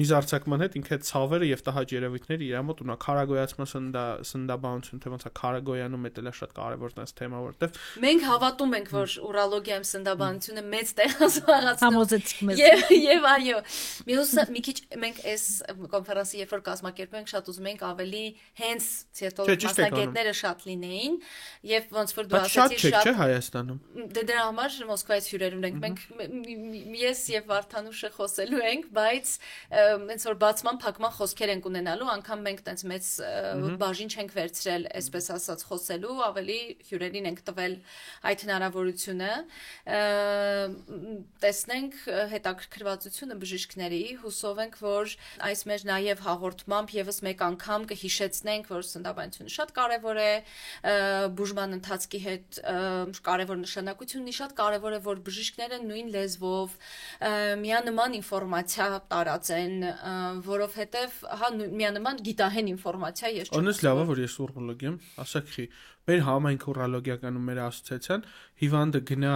միզարցակման հետ ինքը ցավերը եւ տհաճ երևույթները իր մոտ ունա քարագոյացման սննդաբանություն թե ոնց է քարագոյանում է դա շատ կարեւոր է այս թեմա որտեվ մենք հավատում ենք որ ուրոլոգիայում սննդաբանությունը մեծ տեղ զբաղացնում համոզեցիք մեզ եւ այո մյուսը մի քիչ մենք այս կոնֆերանսը երբ որ կազմակերպում ենք շատ ուզում ենք ավելի հենց ցետոլոգ մասնագետները շատ լինեին եւ ոնց որ դու ասացի Չէ, Հայաստանում։ Դե դրա համար Մոսկվայից հյուրեր ունենք։ Մենք ես եւ Վարդանուշը խոսելու ենք, բայց այնց որ բացման փակման խոսքեր ենք ունենալու, անգամ մենք տենց մեծ բաժին չենք վերցրել, այսպես ասած, խոսելու, ավելի հյուրերին ենք տվել այդ հնարավորությունը։ Տեսնենք հետաքրքրվածությունը բժիշկների, հուսով ենք, որ այս մեր նաեւ հաղորդմամբ եւս մեկ անգամ կհիշեցնենք, որ սննդաբանությունը շատ կարեւոր է, բուժման ընթացքի հետ կարևոր նշանակություն ունի շատ կարևոր է որ բժիշկները նույն լեզվով միանման ինֆորմացիա տարածեն որովհետև հա միանման գիտահեն ինֆորմացիա ես չունեմ Անես լավ է որ ես ուրոլոգ եմ ասակի մեր համայնք ուրոլոգիականում մեր ասոցիացիան հիվանդը գնա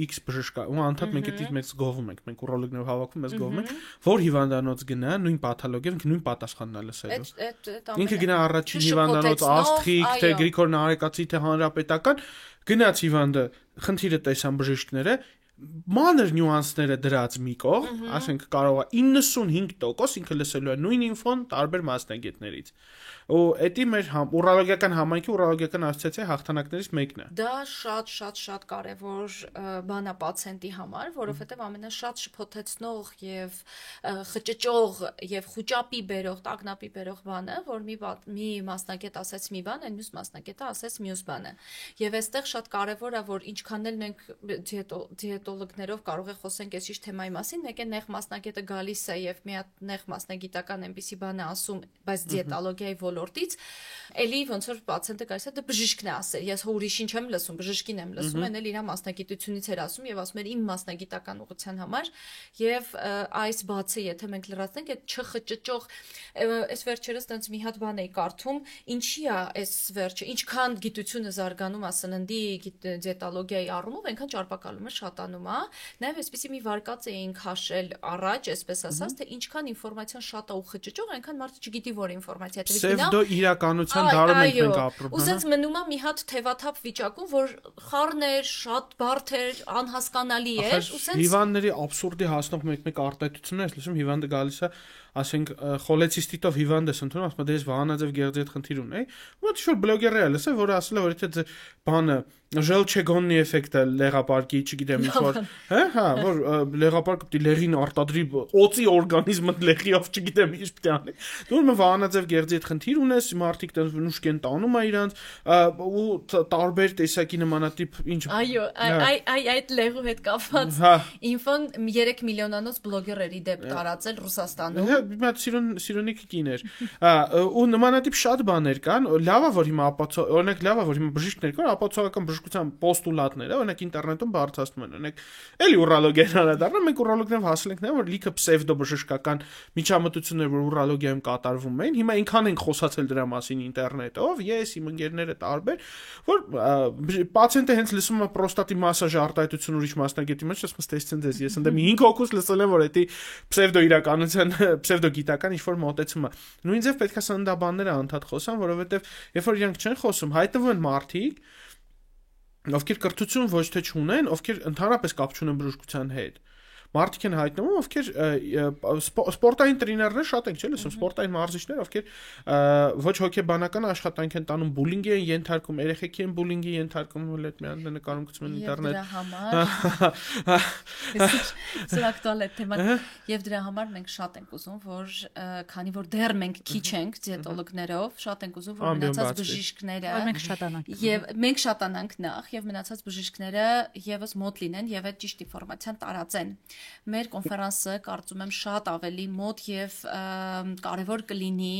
X բժշկա ու անդադ մենք այդից մեծ գովում ենք մենք ուրոլոգներով հավաքում մեզ գովում ենք որ հիվանդանոց գնա նույն պաթոլոգիան նույն պատասխանն է լսելու ինքը գնա առաջին հիվանդանոց աստղիկ թե Գրիգոր Նարեկացի թե հանրապետական գնաց հիվանդը խնդիրը տեսան բժիշկները մանր նյուանսները դրած մի կողմ ասենք կարող է 95% ինքը լսելու է նույն ինֆոն տարբեր մասնագետներից ու էդի մեր ուրոլոգիական համայնքի ուրոլոգիական ասոցիացիայի հաղթանակներից մեկն է դա շատ կարևոր բան է պացիենտի համար որովհետև ամենաշատ շփոթեցնող եւ խճճող եւ խուճապի բերող տագնապի բերող բանը որ մի մասնագետ ասեց մի բան այն մյուս մասնագետը ասեց մյուս բանը եւ այստեղ շատ կարևոր է որ ինչքան էլ մենք դիետոլոգներով կարող է խոսենք այս ինչ թեմայի մասին մեկ է նեղ մասնագետը գալիս է եւ մի հատ նեղ մասնագիտական այնպիսի բան է ասում բայց դիետոլոգիայի ոլորտից էլի ոնց որ պացիենտը գալիս է դա բժիշկն է ասել ես ուրիշ ինչ եմ լսում բժշկին եմ լսում այն էլ իր մասնագիտությունից էր ասում եւ ասում էր իմ մասնագիտական ուղղության համար եւ այս բացը եթե մենք լրացնենք այդ չխճճող այս վերջերս տենց մի հատ բան էի կարդում ինչի է այս վերջը ինչքան գիտությունը զարգանում է սննդի դիետոլոգիայի առումով այնքան ճարպակալումը շատանում է նաեւ այսպեսի մի վարկած էինք հաշել առաջ այսպես ասած թե ինչքան ինֆորմացիան շատ է ու խճճող այնքան մարդը չգիտի որ ինֆորմացիա Պսևդո իրականության դարում ենք մենք ապրում։ Ուսած մնում է մի հատ թևաթափ վիճակում, որ խառն էր, շատ բարդ էր, անհասկանալի էր, ուսած հիվանդների абսուրդի հասնող մեկ արտահայտություններ ես լսում հիվանդը գալիս է ասենք խոլեցիստիտով հիվանդ ես ընդունում ասում դες վահանաձև գեղձի հետ խնդիր ունի ու ինչ որ բլոգերը լսել որ ասել է որ եթե բանը Ժելչեգոնի էֆեկտը լեղապարկի, չգիտեմ ինչ որ, հա, որ լեղապարկը պիտի լեղին արտադրի օծի օրգանիզմը լեղիով, չգիտեմ ինչ պիտի անի։ Դու ում վահանաձև գեղձի հետ խնդիր ունես, մարդիկ տենց նուշկ են տանում է իրանց ու տարբեր տեսակի նմանատիպ ինչ Այո, այդ լեղու հետ կապված ինֆոն 3 միլիոնանոց բլոգերերի դեպ տարածել Ռուսաստանում։ Հիմա սիրունիկ կիներ։ Ու նմանատիպ շատ բաներ կան, լավ է որ հիմա օրինակ լավ է որ հիմա բժիշկներ կան, ապացուցողական բժշկության պոստուլատները, օրինակ ինտերնետում բարձրացնում են, օրինակ էլի ուրոլոգիան անդառնա, մենք ուրոլոգներով հասել ենք նա որ լիքը պսևդո բժշկական միջամտություններ որ ուրոլոգիայում կատարվում են, հիմա այնքան ենք խոսացել դրա մասին ինտերնետով, ես իմ ընկերները տարբեր, որ պացիենտը հենց լսում է պրոստատի մասաժ արտահայտություն ուրիշ մասնագետի մեջ, ասում ստեսցեն դες, ես ընդեմ 5 հոգուց լսել եմ որ դա պսևդո իրականության, պսևդո գիտական ինչ որ մոտեցում է։ Նույն ձև պետք է սննդաբանները անդադ խոսան, որովհետև երբ որ իրանք չեն խոսում, հայտնվում են մարդիկ ովքեր կրթություն ոչ թե չունեն, ովքեր ընդհանրապես կապ չունեն բժշկության հետ, մարդիկ են հայտնվում, ովքեր սպորտային տրեներներ շատ են, չէ՞, լսում, սպորտային մարզիչներ, ովքեր ոչ հոգեբանական աշխատանք են տանում, բուլինգի են ենթարկում, երեխեքի են բուլինգի ենթարկում, այդ մի հատ նկարում գցում են ինտերնետ։ Սա ակտուալ է թեման, եւ դրա համար մենք շատ ենք ուզում, որ քանի որ դեռ մենք քիչ ենք դիետոլոգներով, շատ ենք ուզում, որ մնացած բժիշկները մենք շատանանք նախ եւ մնացած բժիշկները եւս մոտ լինեն եւ այդ ճիշտ ինֆորմացիան տարածեն։ Մեր կոնֆերանսը կարծում եմ շատ ավելի մոտ եւ կարեւոր կլինի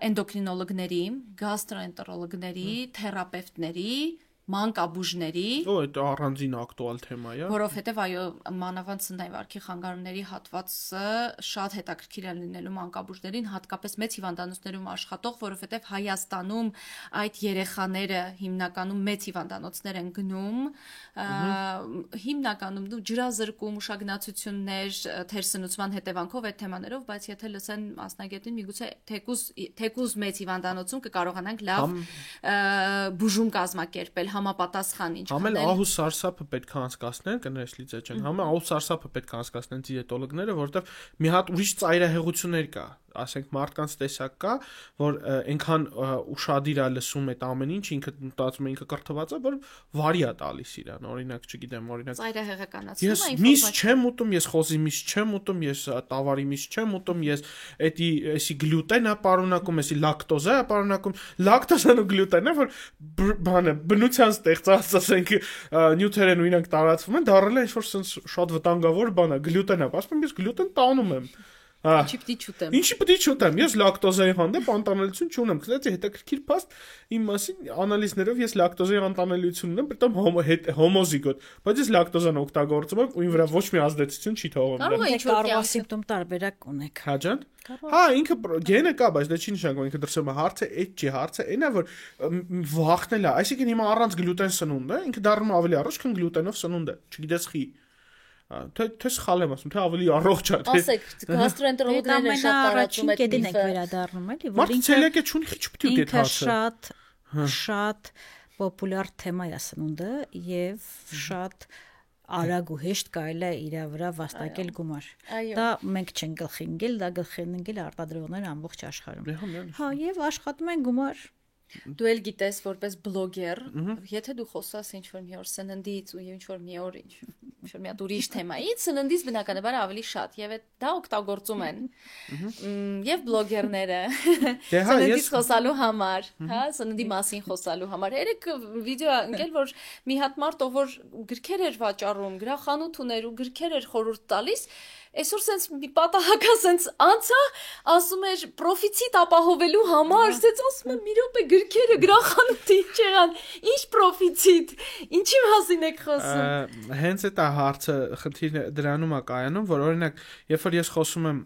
էնդոկրինոլոգների, գաստրոենտերոլոգների, թերապևտների, մանկաբույժների, այդ առանձին ակտուալ թեմա է, որովհետև այո, մանավանդ սննդային վարքի խանգարումների հատվածը շատ հետաքրքիր է լինելու մանկաբույժներին, հատկապես մեծ հիվանդանոցներում աշխատող, որովհետև Հայաստանում այդ երեխաները հիմնականում մեծ հիվանդանոցներ են գնում, հիմնականում ջրազրկում, ուշագնացություններ, թերսնուցման հետևանքով այդ թեմաներով, բայց եթե լսեն մասնագետին, միգուցե թեկուզ մեծ հիվանդանոցում կկարողանանք լավ բուժում կազմակերպել համապատասխան ինչ Համել ահու սարսափը պետք է անցկացնեն, կներես լիցե չեն։ Համել ահու սարսափը պետք է անցկացնեն դիետոլոգները, որովհետև մի հատ ուրիշ ծայրահեղություններ կա, ասենք մարդկանց տեսակ կա, որ այնքան ուշադիր է լսում այդ ամեն ինչ, ինքը մտածում է ինքը կրթված է, որ վարի է տալիս իրան, օրինակ, չգիտեմ, օրինակ ծայրահեղականացնում Ես միս չեմ ուտում, ես խոզի միս չեմ ուտում, ես տավարի միս չեմ ուտում, ես էսի գլյուտեն է պարունակում, էսի լակտոզա է պարունակում, լակտոզան ու գլյուտենը, որ բանը բնության ստեղծած, ասենք, նյութերեն ու իրանք տարածվում են, դառել է ինչ-որ շատ վտանգավոր բան է, գլյուտեն է, ասում ես գլյուտեն տանում եմ։ Ինչի պիտի չուտեմ։ Ինչի պիտի չուտեմ։ Ես լակտոզայի հանդեպ անտանելիություն չունեմ։ Կսացի հետաքրքիր փաստ իմ մասին անալիզներով ես լակտոզայի անտանելիություն ունեմ, բրտամ հոմոզիգոտ, բայց ես լակտոզան օգտագործում եմ ու իմ վրա ոչ մի ազդեցություն չի թողում։ Կարող է ինչ-որ սիմպտոմ տարբերակ ունեք։ Հա ջան։ Հա, ինքը գենը կա, բայց դա չի նշանակում ինքը դրսում է հարցը այդ չի, հարցը այնա որ վախնել է, այսինքն հիմա առանց գլյուտեն սնունդ է, ինքը դառնում ավելի առողջ, քան գլյուտենով սնունդ է, չգիտես խի։ Թե սխալ եմ ասում, թե ավելի առողջ է, թե ասեք, գաստրոենտերոլոգները շատ տարածում են կետին եք վերադառնում, էլի, որ ինքը ցելեկե չունի, քիչ պիտի ուտի հացը։ Շատ պոպուլյար թեմա է սնունդը եւ շատ արագ ու հեշտ կարելի է իր վրա վաստակել գումար։ Դա մենք չենք գլխի ընկել, դա գլխի ընկել արտադրողները ամբողջ աշխարհում։ Հա, եւ աշխատում են գումար։ Դու էլ գիտես որպես բլոգեր, եթե դու խոսաս ինչ-որ մի օր սննդից ու ինչ-որ մի օր ինչ-որ մի հատ ուրիշ թեմայից, սննդից բնականաբար ավելի շատ եւ դա օգտագործում են եւ բլոգերները սննդից խոսալու համար, հա, սննդի մասին խոսալու համար։ Երեք վիդեո ընկել, որ մի հատ մարդ ով որ գրքեր էր վաճառում, գրախանութ ուներ ու գրքեր էր խորհուրդ տալիս, այսօր sense մի պատահակա sense անցա, ասում էր պրոֆիցիտ ապահովելու համար, sense ասում եմ մի րոպե գրքերը գրախանութի ինչ եղան, ինչ պրոֆիցիտ, ինչի մասին եք խոսում։ Հենց այդ հարցը խնդիրը դրանում է կայանում, որ օրինակ, երբ որ ես խոսում եմ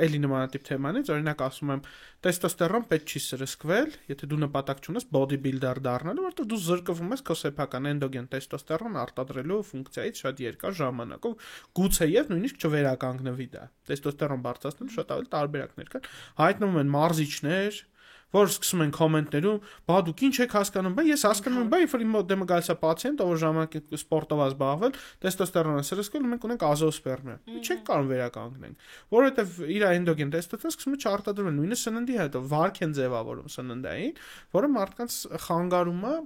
էլի նմանատիպ թեմանից, օրինակ ասում եմ տեստոստերոն պետք չի սրսկվել, եթե դու նպատակ չունես բոդիբիլդեր դառնալու, որտեղ դու զրկվում ես քո սեփական էնդոգեն տեստոստերոն արտադրելու ֆունկցիայից շատ երկար ժամանակով, գուցեև նույնիսկ չվերականգնվի դա։ Տեստոստերոն բարձրացնելու շատ ավելի տարբերակներ կան։ Հայտնվում են մարզիչներ, որ սկսում են կոմենտներում, բա դուք ինչ եք հասկանում, բա ես հասկանում եմ, բա երբ որ իմ մոտ դեմը գալիս է պացիենտ, ով ժամանակ սպորտով է զբաղվել, տեստոստերոնը սրսկել, մենք ունենք ազոսպերմը։ Չենք կարող վերականգնենք, որովհետև իր էնդոգեն տեստոստերոնը սկսում է չարտադրվել, նույնը սննդի հետ, վարք են ձևավորում սննդային, որը մարդկանց խանգարում է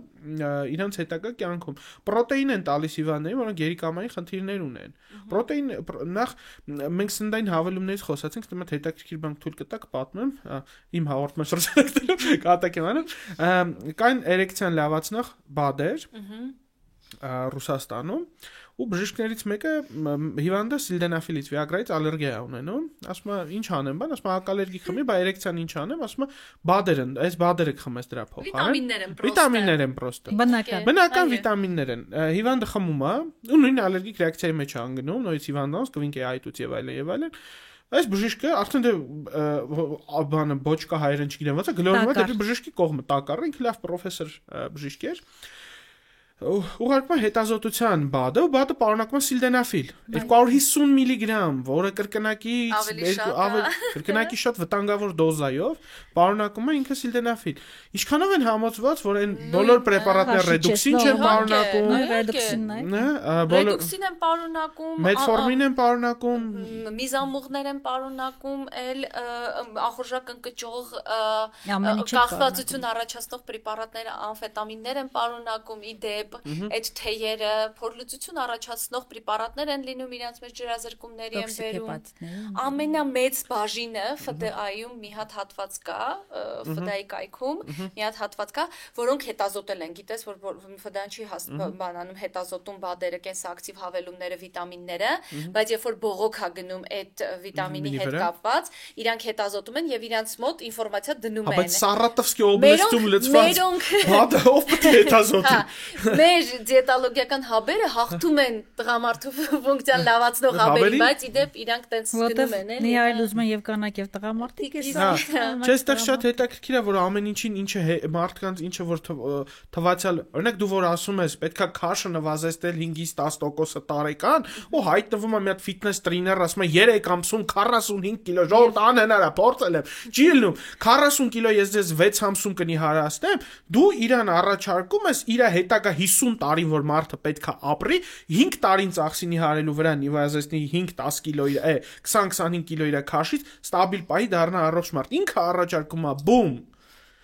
իրանց հետագա կյանքում։ Պրոտեին են տալիս հիվանդներին, որոնք երիկամային խնդիրներ ունեն։ Պրոտեին նախ մենք սննդային հավելումներից խոսացինք, դե մոտ հետաքրքիր բան թույլ կտակ պատմեմ, իմ հաղորդման շրջանակներում կատակ եմ անում, կային էրեկցիան լավացնող բադեր Ռուսաստանում ու բժիշկներից մեկը հիվանդը սիլդենաֆիլից վիագրայից ալերգիա է ունենում, ասում է ինչ անեմ, բան, ասում է ակալերգիկ խմի, բա էրեկցիան ինչ անեմ, ասում է բադեր են, այս բադերը խմես դրա փոխարեն։ Վիտամիններ են պրոստը։ Բնական վիտամիններ են։ Հիվանդը խմում է, ու նույն ալերգիկ ռեակցիայի մեջ է անգնում, նույնիսկ հիվանդանց կվինք է այտուց եւ այլն։ Այս բժիշկը արդեն դե բանը բոճկա հայերեն չգիտեմ ոնց է գլորվում է դեպի բժշկի կողմը տակառը, ինքը լավ պրոֆեսոր բժիշկ էր։ ուղարկում է հետազոտության բադը, ու բադը պարունակում է սիլդենաֆիլ 250 միլիգրամ, որը կրկնակի շատ վտանգավոր դոզայով պարունակում է ինքը սիլդենաֆիլ։ Ինչքանով են համոզված, որ այն բոլոր պրեպարատները ռեդուքսին չեն պարունակում, ռեդուքսին են պարունակում, մեթֆորմին են պարունակում, միզամուղներ են պարունակում, ախորժակ ընկճող կախվածություն առաջացնող պրեպարատները, ամֆետամիններ են պարունակում, իդեպ այդ թեյերը փորլուծություն առաջացնող պրեպարատներ են լինում, իրենց մեջ ջրազրկումների են բերում։ Ամենամեծ բաժինը ՖԴԱ-ում մի հատ հատված կա, ՖԴԱ-ի կայքում մի հատ հատված կա, որոնք հետազոտել են, գիտես, որ ՖԴԱ-ն չի բանանում հետազոտում բադերը, կենսակտիվ հավելումները, վիտամինները, բայց երբ որ բողոք է գնում այդ վիտամինի հետ կապված, իրանք հետազոտում են եւ իրանց մոտ ինֆորմացիա դնում են։ Բայց Սարատովսկի օբլաստում լցված բադը ով պետք է հետազոտի։ Մեր դիետոլոգիական հաբերը հաղթում են տղամարդու ֆունկցիան լավացնող հաբերի, բայց իդեպ իրանք տենց գնում են, էլի։ Մի այլ ուզում են եւ կանայք եւ տղամարդիկ է սա։ Չէ, այստեղ շատ հետաքրքիր է, որ ամեն ինչին ինչը մարդկանց ինչը որ թվացial, օրինակ դու որ ասում ես, պետքա քաշը նվազեցնել 5-ից 10% տարեկան, ու հայտնվում է մի հատ ֆիթնես տրեյներ, ասում է 3 ամսում 45 կիլո, ժողովուրդ անհնար է, փորձել եմ, չի լինում, 40 կիլո ես ձեզ 6 ամսում կնի հարաստեմ, դու իրան առաջարկում ես իր հետագա 50 տարին, որ մարդը պետքա ապրի, 5 տարին ծախսինի հարելու վրա նվազեցնի 5-10 կիլո 20-25 կիլո իր քաշից, ստաբիլ պահի դառնա առողջ մարդ, ինքը առաջարկում է, բում։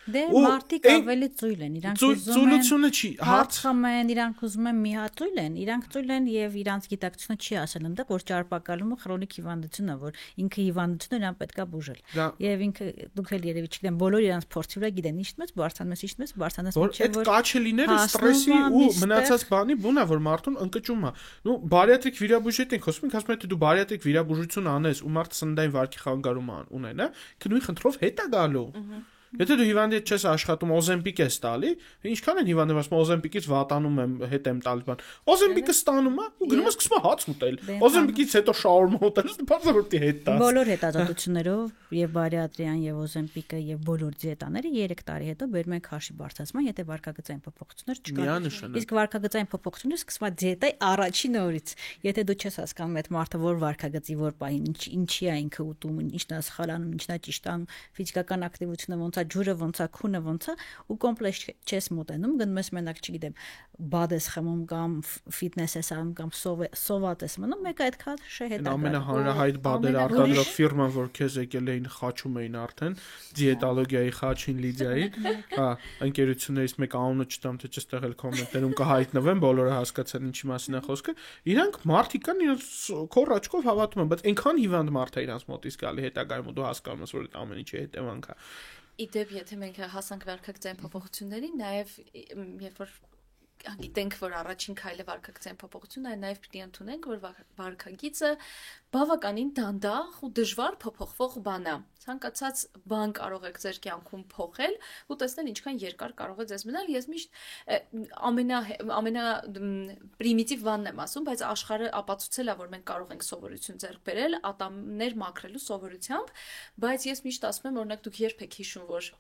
Դե մարդիկ ավելի ծույլ են, իրանք ծույլությունը չի, հարցում են, իրանք ուզում են մի հատ ծույլ են, իրանք ծույլ են եւ իրանք գիտակցությունը չի ասել այնտեղ, որ ճարպակալումը քրոնիկ հիվանդություն է, որ ինքը հիվանդություն է, իրան պետքա բուժել։ Եվ ինքը դուք էլ երևի չգիտեն, բոլորը իրանք փորձի վրա գիտեն, ինչ բարձրանում, որ այդ կաչելիները ստրեսի ու մնացած բանի բուն է, որ մարդուն ընկճում է։ Նու բարիատրիկ վիրաբուժիչ ենք խոսում, ասում են, թե դու բարիատրիկ վիրաբուժություն անես ու մարդը սննդային վարքի խանգարում ունենա, քնուի խնդրով հետ է գալու։ Եթե դու հիվանդի հետ չես աշխատում, օզեմպիկ ես տալի, ինչքան են հիվանդը ասում, օզեմպիկից վատանում եմ, հետ եմ տալիս բան։ Օզեմպիկը ստանում է ու գնում ես սկսում է հաց ուտել։ Օզեմպիկից հետո շաուրմա ուտելուց բարձրորտի հետ տա։ Բոլոր հետազոտություններով եւ բարիատրիան եւ օզեմպիկը եւ բոլոր դիետաները 3 տարի հետո բերում են քաշի բարձրացման, եթե վարքագծային փոփոխություններ չկան։ Իսկ վարքագծային փոփոխությունները սկսվում է դիետայի առաջին օրից։ Եթե դու չես հասկանում այդ մարդը որ վարքագծի որ պահին ինչի է ինքը ուտում, ինչն է սխալանում, ինչն է ճիշտ անում, ֆիզիկական ակտիվությունը ոնց է, ջուրը ոնց է, քունը ոնց է, ու կոմպլեքս չես մոտենում, գնում ես մենակ, չգիտեմ, բադ ես խմում կամ ֆիթնես ես անում կամ սովատ ես մնում, մեկ այդ քաշը հետ է։ Ամենահանրահայտ բադերը արտադրող ֆիրման, որ քեզ եկել էին խաչում էին արդեն, դիետոլոգիայի խաչին Լիդիայի, հա, ընկերություններից մեկ անունը չտամ, թե չստեղ էլ կոմենտներում կհայտնվեն, բոլորը հասկացան ինչի մասին է խոսքը, իրանք մարդիկ կան, իրենց քոր աչքով հավատում են, բայց այնքան հիվանդ մարդ է իրենց մոտից գալի հետագայում ու դու հասկանում ես, որ այդ ամեն ինչի հետևանք է։ Իդեպ, եթե մենք հասանք վարքագծային փոփոխություններին, նաև երբ որ գիտենք, որ առաջին քայլը վարքագծային փոփոխությունն է, նաև պիտի ընդունենք, որ վարքագիծը բավականին դանդաղ ու դժվար փոփոխվող բան է։ Ցանկացած բան կարող եք ձեր կյանքում փոխել ու տեսնել ինչքան երկար կարող է ձեզ մնալ։ Ես միշտ ամենա պրիմիտիվ բանն եմ ասում, բայց աշխարհը ապացուցել է, որ մենք կարող ենք սովորություն ձեռք բերել ատամներ մաքրելու սովորությամբ, բայց ես միշտ ասում եմ, օրինակ դուք երբեք հիշում, որ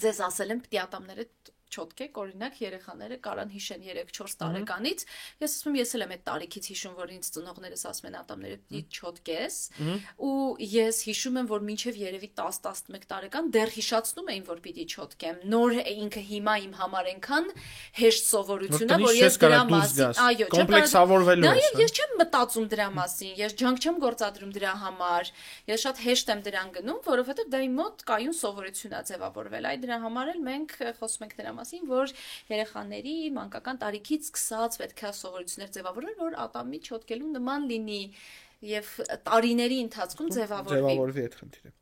ձեզ ասել են պիտի ատամները չոտքեք, օրինակ երեխաները կարան հիշեն 3-4 տարեկանից, ես ասում եմ, ես էլ եմ այդ տարիքից հիշում, որ ինձ ծնողներս ասում են ատամները պիտի չոտքես, ու ես հիշում եմ, որ մինչև երևի 10-11 տարեկան դեռ հիշացնում էին, որ պիտի չոտքեմ, նոր ինքը հիմա իմ համար այնքան հեշտ սովորություն է, որ ես դրա մասին, այո, կոմպլեքսավորվելու եմ։ Ես չեմ մտածում դրա մասին, ես ջանք չեմ գործադրում դրա համար, ես շատ հեշտ եմ դրան գնում, որովհետև դա իմ մոտ կայուն սովորություն է ձևավորվել, այ դրա համար էլ մենք խոսում ենք դրա մասին, որ երեխաների մանկական տարիքից սկսած պետք է սովորություններ ձևավորել, որ ատամի չոտքելու նման լինի եւ տարիների ընթացքում ձևավորվի այդ խնդիրը։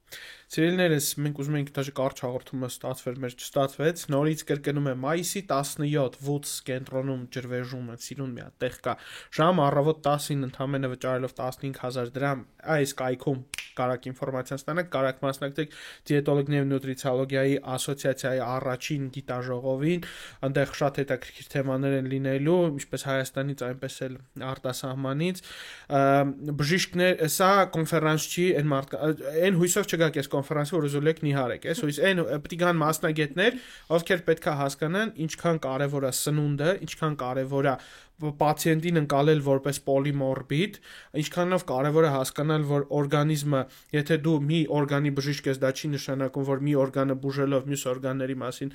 Սիրելիներս, մենք ուզում ենք դաժե կարճ հաղորդումը ստացվեր, մեր չստացվեց։ Նորից կրկնում եմ, մայիսի 17 Woods կենտրոնում ջրվեժումը, սիրուն մի հատ տեղ կա։ Ժամը առավոտ 10-ին ընդամենը վճարելով 15000 դրամ, այս կայքում կարաք ինֆորմացիա ստանաք, կարաք մասնակցեք դիետոլոգների ու նուտրիցիոլոգիայի ասոցիացիայի առաջին գիտաժողովին, այնտեղ շատ հետաքրքիր թեմաներ են լինելու, ինչպես Հայաստանից, այնպես էլ արտասահմանից։ բժիշկներ, սա կոնֆերանս չի, այն հույսով չգաք այս կոնֆերանսը, որ ուզում եք նիհարեք, այս հույս, այն պետք է գան մասնագետներ, ովքեր պետք է հասկանան ինչքան կարևոր է սնունդը, ինչքան կարևոր է պացիենտին ընկալել որպես պոլիմորբիդ, ինչքանով կարևոր է հասկանալ, որ օրգանիզմը, եթե դու մի օրգանի բժիշկ ես, դա չի նշանակում, որ մի օրգանը բուժելով մյուս օրգանների մասին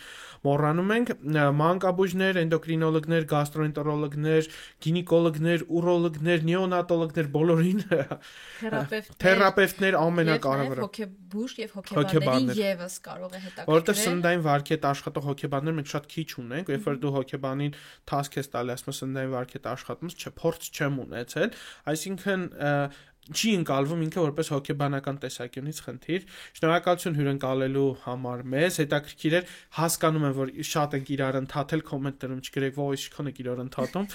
մոռանում ենք, մանկաբույժներ, էնդոկրինոլոգներ, գաստրոենտերոլոգներ, գինեկոլոգներ, ուրոլոգներ, նեոնատոլոգներ, բոլորին թերապևտներ ամենակարևորը հոգեբույժ եւ հոգեբաններին եւս կարող է հետաքրքրել, որովհետեւ սննդային վարքի հետ աշխատող հոգեբաններ մենք շատ քիչ ունենք, երբ որ դու հոգեբանին task ես տալի, ասում ես սննդային վարքի հետ աշխատում, փորձ չեմ ունեցել, այսինքն չի ընկալվում ինքը որպես հոգեբանական տեսակյունից խնդիր։ Շնորհակալություն հյուրընկալելու համար մեզ, հետաքրքիր էր, հասկանում եմ, որ շատ ենք իրար ընդհատել, կոմենտներում չգրեք, ո՞й ինչքան եք իրար ընդհատում։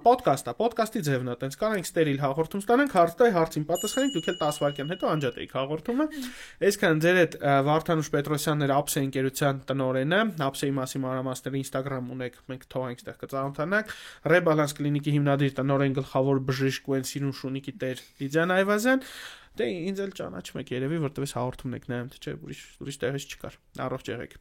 Պոդքաստ է, պոդքասթի ձևն է, տենց կարանք ստերիլ հաղորդում ստանանք, հարցին պատասխանենք, դուք էլ 10 վայրկյան հետո անջատեիք հաղորդումը։ Այսքան ձեր հետ Վարդանուշ Պետրոսյանն էր Ապսե ընկերության տնօրենը, Ապսեի մասին մանրամասները Instagram ունեք, մենք թողանք այդտեղ կծանոթանանք։ Ռեբալանս կլինիկի հիմնադիր տնօրեն գլխավոր բժիշկ Կուենսին Շունիկի տեր Լիդիան Այվազյան, դե ինձ էլ ճանաչում եք երևի, որտեղ հաղորդումն եք նայում, թե չէ, ուրիշ տեղից չկար։ Առողջ եղեք։